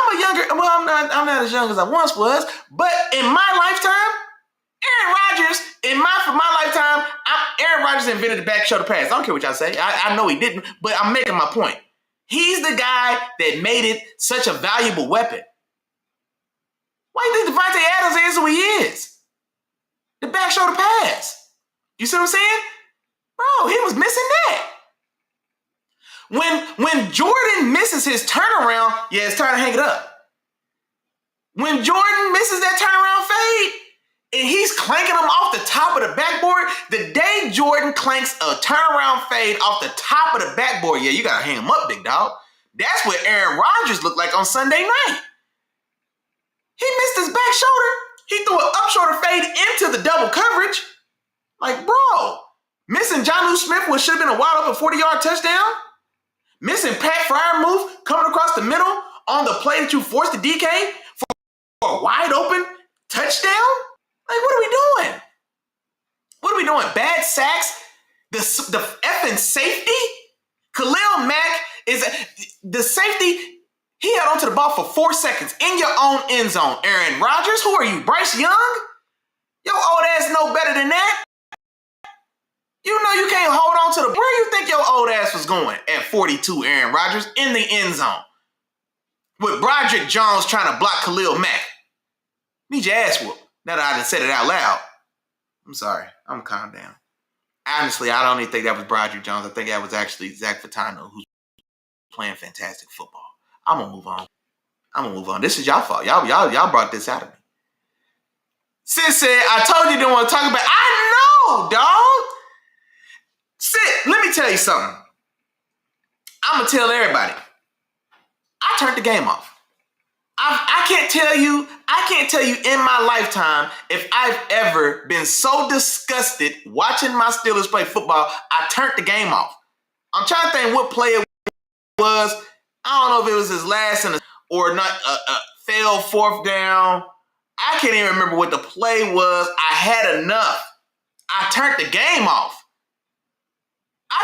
I'm not as young as I once was, but in my lifetime, Aaron Rodgers invented the back shoulder pass. I don't care what y'all say. I know he didn't, but I'm making my point. He's the guy that made it such a valuable weapon. Why do you think Devontae Adams is who he is? The back shoulder pass. You see what I'm saying? Bro, he was missing that. When Jordan misses his turnaround, it's time to hang it up. When Jordan misses that turnaround fade, and he's clanking them off the top of the backboard, the day Jordan clanks a turnaround fade off the top of the backboard, you got to hang him up, big dog. That's what Aaron Rodgers looked like on Sunday night. He missed his back shoulder. He threw an up shoulder fade into the double coverage. Like, bro, missing Jonnu Smith, which should have been a wide open 40-yard touchdown. Missing Pat Freiermuth coming across the middle on the play that you forced the DK for a wide open touchdown. Like, what are we doing? What are we doing? Bad sacks? The effing safety? Khalil Mack is the safety. He held onto the ball for 4 seconds in your own end zone. Aaron Rodgers, who are you, Bryce Young? Your old ass know better than that. You know you can't hold on to where you think your old ass was going at 42, Aaron Rodgers, in the end zone. With Broderick Jones trying to block Khalil Mack. Need your ass whooped. Now that I done said it out loud. I'm sorry. I'm calm down. Honestly, I don't even think that was Broderick Jones. I think that was actually Zach Fatano, who's playing fantastic football. I'm gonna move on. This is y'all fault. Y'all brought this out of me. Sis said, I told you didn't want to talk about it. I know, dog. Sis, let me tell you something. I'm gonna tell everybody. I turned the game off. I can't tell you in my lifetime if I've ever been so disgusted watching my Steelers play football. I turned the game off. I'm trying to think what play it was. I don't know if it was his last or not failed 4th down. I can't even remember what the play was. I had enough. I turned the game off. I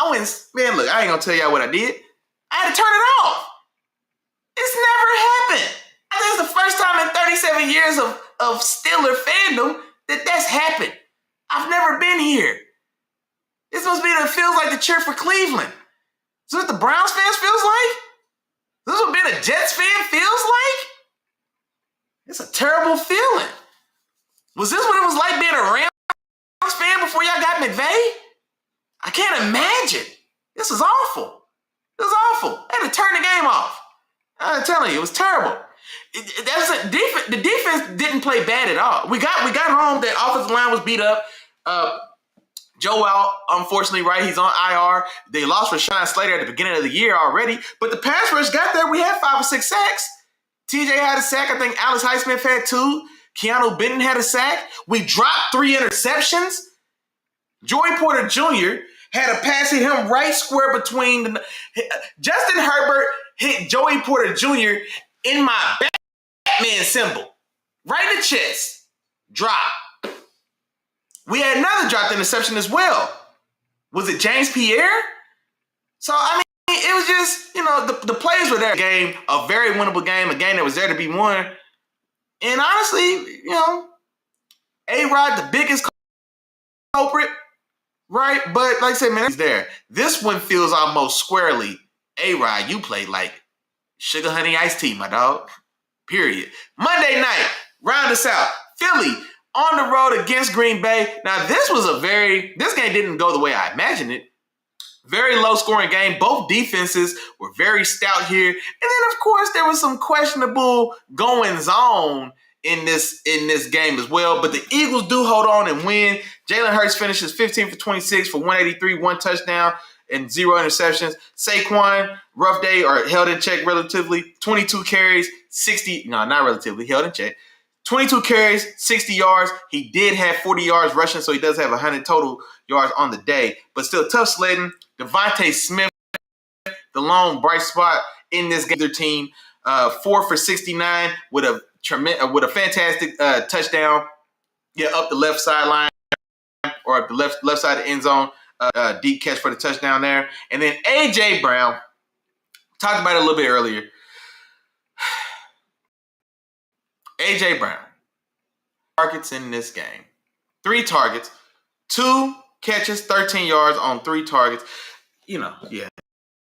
went, man, look, I ain't gonna tell y'all what I did. I had to turn it off. It's never happened. I think it's the first time 21 years of Steeler fandom that's happened. I've never been here. This must be what it feels like to cheer for Cleveland. Is this what the Browns fans feels like? Is this what being a Jets fan feels like? It's a terrible feeling. Was this what it was like being a Rams fan before y'all got McVay? I can't imagine. This is awful. It was awful. I had to turn the game off. I'm telling you, it was terrible. The defense didn't play bad at all. We got home. The offensive line was beat up. Joe out, unfortunately, right? He's on IR. They lost Rashawn Slater at the beginning of the year already. But the pass rush got there. We had 5 or 6 sacks. TJ had a sack. I think Alex Highsmith had 2. Keanu Benton had a sack. We dropped 3 interceptions. Joey Porter Jr. had a pass hit him right square between Justin Herbert hit Joey Porter Jr. in my Batman symbol. Right in the chest. Drop. We had another dropped interception as well. Was it James Pierre? So, I mean, it was just, the plays were there. A very winnable game, a game that was there to be won. And honestly, A-Rod, the biggest culprit, right? But like I said, man, he's there. This one feels almost squarely, A-Rod, you played like sugar, honey, iced tea, my dog. Period. Monday night, round us out. Philly on the road against Green Bay. Now, this game didn't go the way I imagined it. Very low-scoring game. Both defenses were very stout here. And then, of course, there was some questionable goings-on in this game as well. But the Eagles do hold on and win. Jalen Hurts finishes 15 for 26 for 183, 1 touchdown, and 0 interceptions. Saquon, rough day, or held in check relatively. 22 carries, 60. No, not relatively. Held in check. 22 carries, 60 yards. He did have 40 yards rushing, so he does have 100 total yards on the day. But still tough sledding. Devontae Smith, the lone bright spot in this game. Their team, 4 for 69 with a fantastic touchdown. Yeah, up the left sideline or up the left side of the end zone. Deep catch for the touchdown there. And then A.J. Brown, talked about it a little bit earlier. A.J. Brown, targets in this game. 3 targets, 2 catches, 13 yards on 3 targets. Yeah,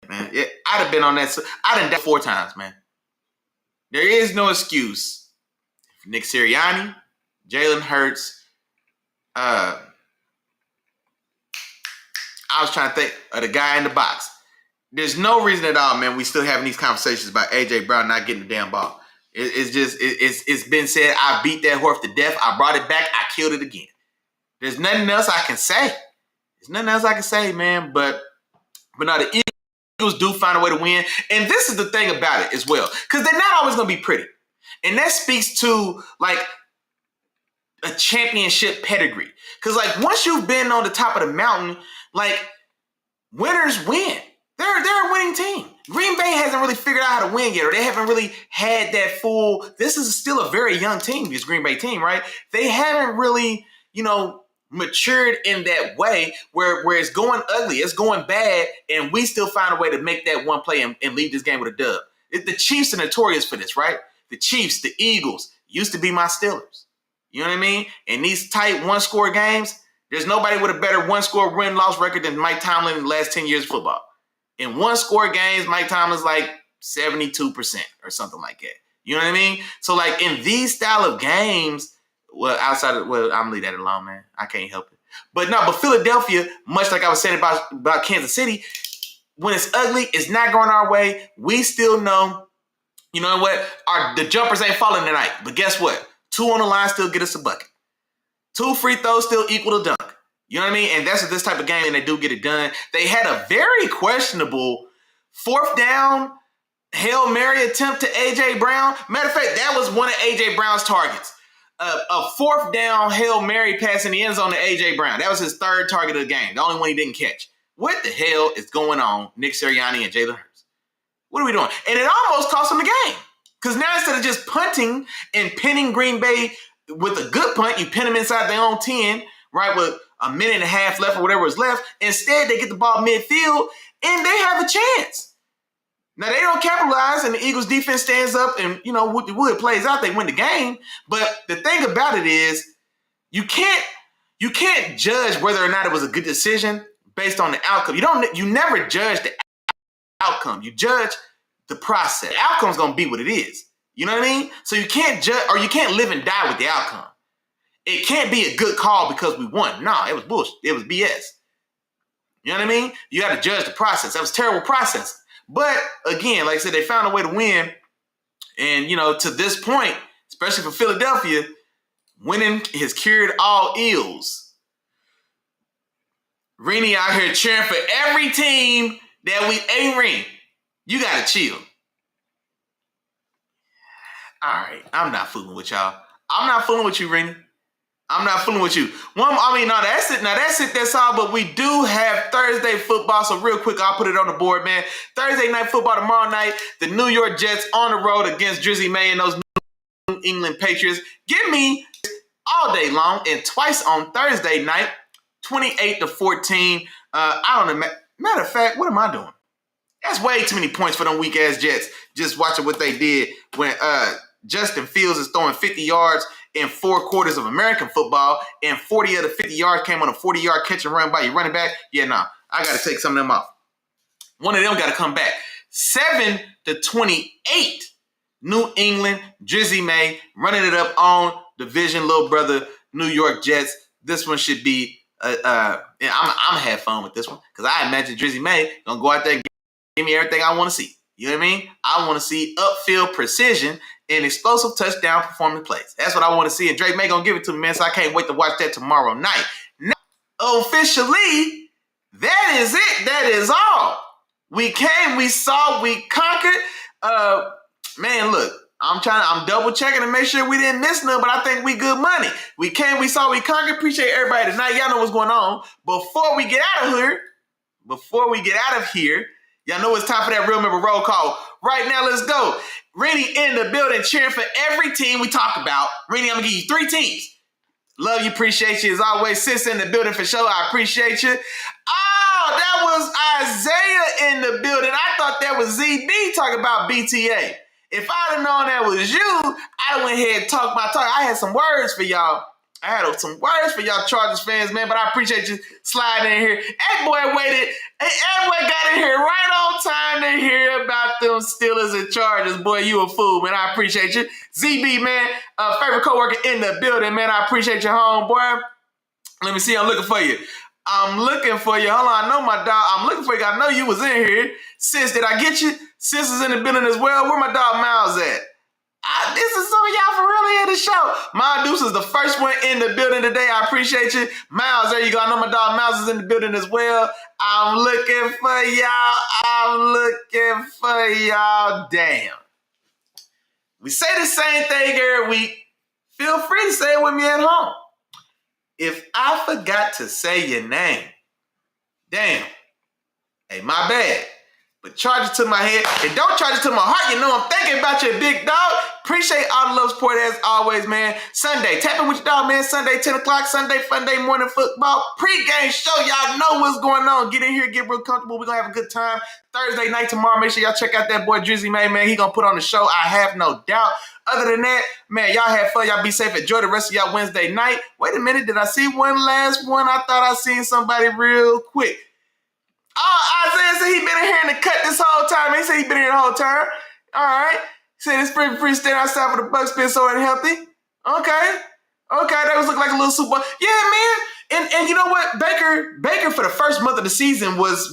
man. I'd have been on that. I'd have done 4 times, man. There is no excuse. Nick Sirianni, Jalen Hurts. I was trying to think of the guy in the box. There's no reason at all, man, we still having these conversations about A.J. Brown not getting the damn ball. It's been said, I beat that horse to death. I brought it back. I killed it again. There's nothing else I can say. There's nothing else I can say, man. But now the Eagles do find a way to win. And this is the thing about it as well. Because they're not always going to be pretty. And that speaks to, like, a championship pedigree. Because, like, once you've been on the top of the mountain, like, winners win. They're a winning team. Green Bay hasn't really figured out how to win yet, or they haven't really had that full. This is still a very young team, this Green Bay team, right? They haven't really, matured in that way where it's going ugly, it's going bad, and we still find a way to make that one play and leave this game with a dub. The Chiefs are notorious for this, right? The Chiefs, the Eagles, used to be my Steelers. You know what I mean? In these tight one-score games, there's nobody with a better one-score win-loss record than Mike Tomlin in the last 10 years of football. In one-score games, Mike Tomlin's like 72% or something like that. You know what I mean? So, like, in these style of games, I'm going to leave that alone, man. I can't help it. But Philadelphia, much like I was saying about Kansas City, when it's ugly, it's not going our way. We still know, you know what? The jumpers ain't falling tonight. But guess what? 2 on the line still get us a bucket. 2 free throws still equal to dunk. You know what I mean? And that's this type of game, and they do get it done. They had a very questionable 4th down Hail Mary attempt to A.J. Brown. Matter of fact, that was one of A.J. Brown's targets. A 4th down Hail Mary pass in the end zone to A.J. Brown. That was his 3rd target of the game, the only one he didn't catch. What the hell is going on, Nick Sirianni and Jalen Hurts? What are we doing? And it almost cost him the game. Because now instead of just punting and pinning Green Bay with a good punt, you pin them inside their own 10, right, with a minute and a half left or whatever was left. Instead, they get the ball midfield, and they have a chance. Now, they don't capitalize, and the Eagles defense stands up and, Wood plays out. They win the game. But the thing about it is you can't judge whether or not it was a good decision based on the outcome. You never judge the outcome. You judge the process. The outcome's going to be what it is. You know what I mean? So you can't judge, or you can't live and die with the outcome. It can't be a good call because we won. No, it was bullshit. It was BS. You know what I mean? You got to judge the process. That was terrible process. But again, like I said, they found a way to win. And, to this point, especially for Philadelphia, winning has cured all ills. Rennie out here cheering for every team that we ain't ring. You got to chill. All right, I'm not fooling with y'all. I'm not fooling with you, Rennie. I'm not fooling with you. That's it. That's all. But we do have Thursday football. So real quick, I'll put it on the board, man. Thursday night football tomorrow night. The New York Jets on the road against Drizzy May and those New England Patriots. Give me all day long and twice on Thursday night, 28-14. I don't know. Matter of fact, what am I doing? That's way too many points for them weak-ass Jets. Just watching what they did when Justin Fields is throwing 50 yards in 4 quarters of American football, and 40 of the 50 yards came on a 40-yard catch and run by your running back. Yeah, nah, I got to take some of them off. One of them got to come back. 7-28, New England, Drizzy May, running it up on division little brother, New York Jets. This one should be, I'm going to have fun with this one because I imagine Drizzy May going to go out there and give me everything I want to see. You know what I mean? I want to see upfield precision and explosive touchdown performing plays. That's what I want to see. And Drake May going to give it to me, man. So I can't wait to watch that tomorrow night. Now, officially, that is it. That is all. We came, we saw, we conquered. Man, look, I'm double checking to make sure we didn't miss none, but I think we good money. We came, we saw, we conquered. Appreciate everybody tonight. Y'all know what's going on. Before we get out of here, y'all know it's time for that real member roll call. Right now, let's go. Rennie in the building cheering for every team we talk about. Rennie, I'm going to give you 3 teams. Love you, appreciate you. As always, sis in the building for sure. I appreciate you. Oh, that was Isaiah in the building. I thought that was ZB talking about BTA. If I'd have known that was you, I'd have went ahead and talked my talk. I had some words for y'all. Chargers fans, man, but I appreciate you sliding in here. That boy waited. That boy got in here right on time to hear about them Steelers and Chargers. Boy, you a fool, man. I appreciate you. ZB, man, favorite coworker in the building, man. I appreciate you, homeboy. Let me see. I'm looking for you. Hold on. I know my dog. I'm looking for you. I know you was in here. Sis, did I get you? Sis is in the building as well. Where my dog Miles at? This is some of y'all for really in the show. Miles Deuce is the first one in the building today. I appreciate you. Miles, there you go. I know my dog Miles is in the building as well. I'm looking for y'all. Damn. We say the same thing every week. Feel free to say it with me at home. If I forgot to say your name, damn. Hey, my bad. But charge it to my head and don't charge it to my heart. You know I'm thinking about you, big dog. Appreciate all the love support as always, man. Sunday, tap in with your dog, man. Sunday, 10 o'clock. Sunday, fun day, morning football. Pre-game show. Y'all know what's going on. Get in here, get real comfortable. We're going to have a good time. Thursday night tomorrow, make sure y'all check out that boy Drizzy May, man. He going to put on the show. I have no doubt. Other than that, man, y'all have fun. Y'all be safe. Enjoy the rest of y'all Wednesday night. Wait a minute. Did I see one last one? I thought I seen somebody real quick. Oh, Isaiah said he been in here in the cut this whole time. He said he been here the whole time. All right. He said it's pretty standing outside for the Bucks being so unhealthy. Okay, that was looking like a little Super Bowl. Yeah, man. And you know what? Baker for the first month of the season was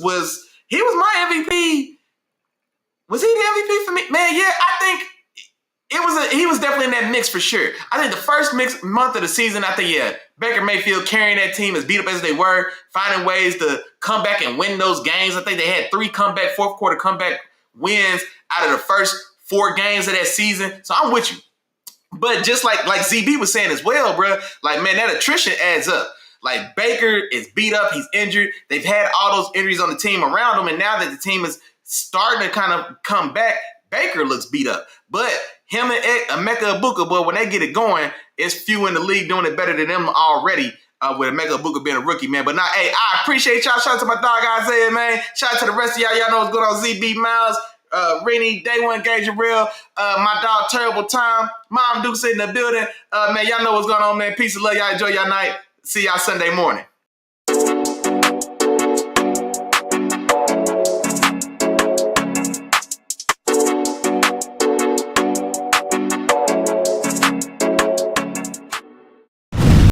he was my MVP. Was he the MVP for me? Man, yeah, I think he was definitely in that mix for sure. I think the first month of the season, I think, yeah, Baker Mayfield carrying that team as beat up as they were, finding ways to come back and win those games. I think they had 3 fourth quarter comeback wins out of the first 4 games of that season. So I'm with you. But just like ZB was saying as well, bro, like, man, that attrition adds up. Like, Baker is beat up. He's injured. They've had all those injuries on the team around him. And now that the team is starting to kind of come back, Baker looks beat up. But him and Emeka Ibuka, boy, when they get it going, it's few in the league doing it better than them already, with Emeka Ibuka being a rookie, man. But now, hey, I appreciate y'all. Shout out to my dog Isaiah, man. Shout out to the rest of y'all. Y'all know what's going on. ZB Miles, Rennie, Day One Gauge Real, my dog Terrible Time, Mom Dukes in the building. Man, y'all know what's going on, man. Peace and love. Y'all enjoy y'all night. See y'all Sunday morning.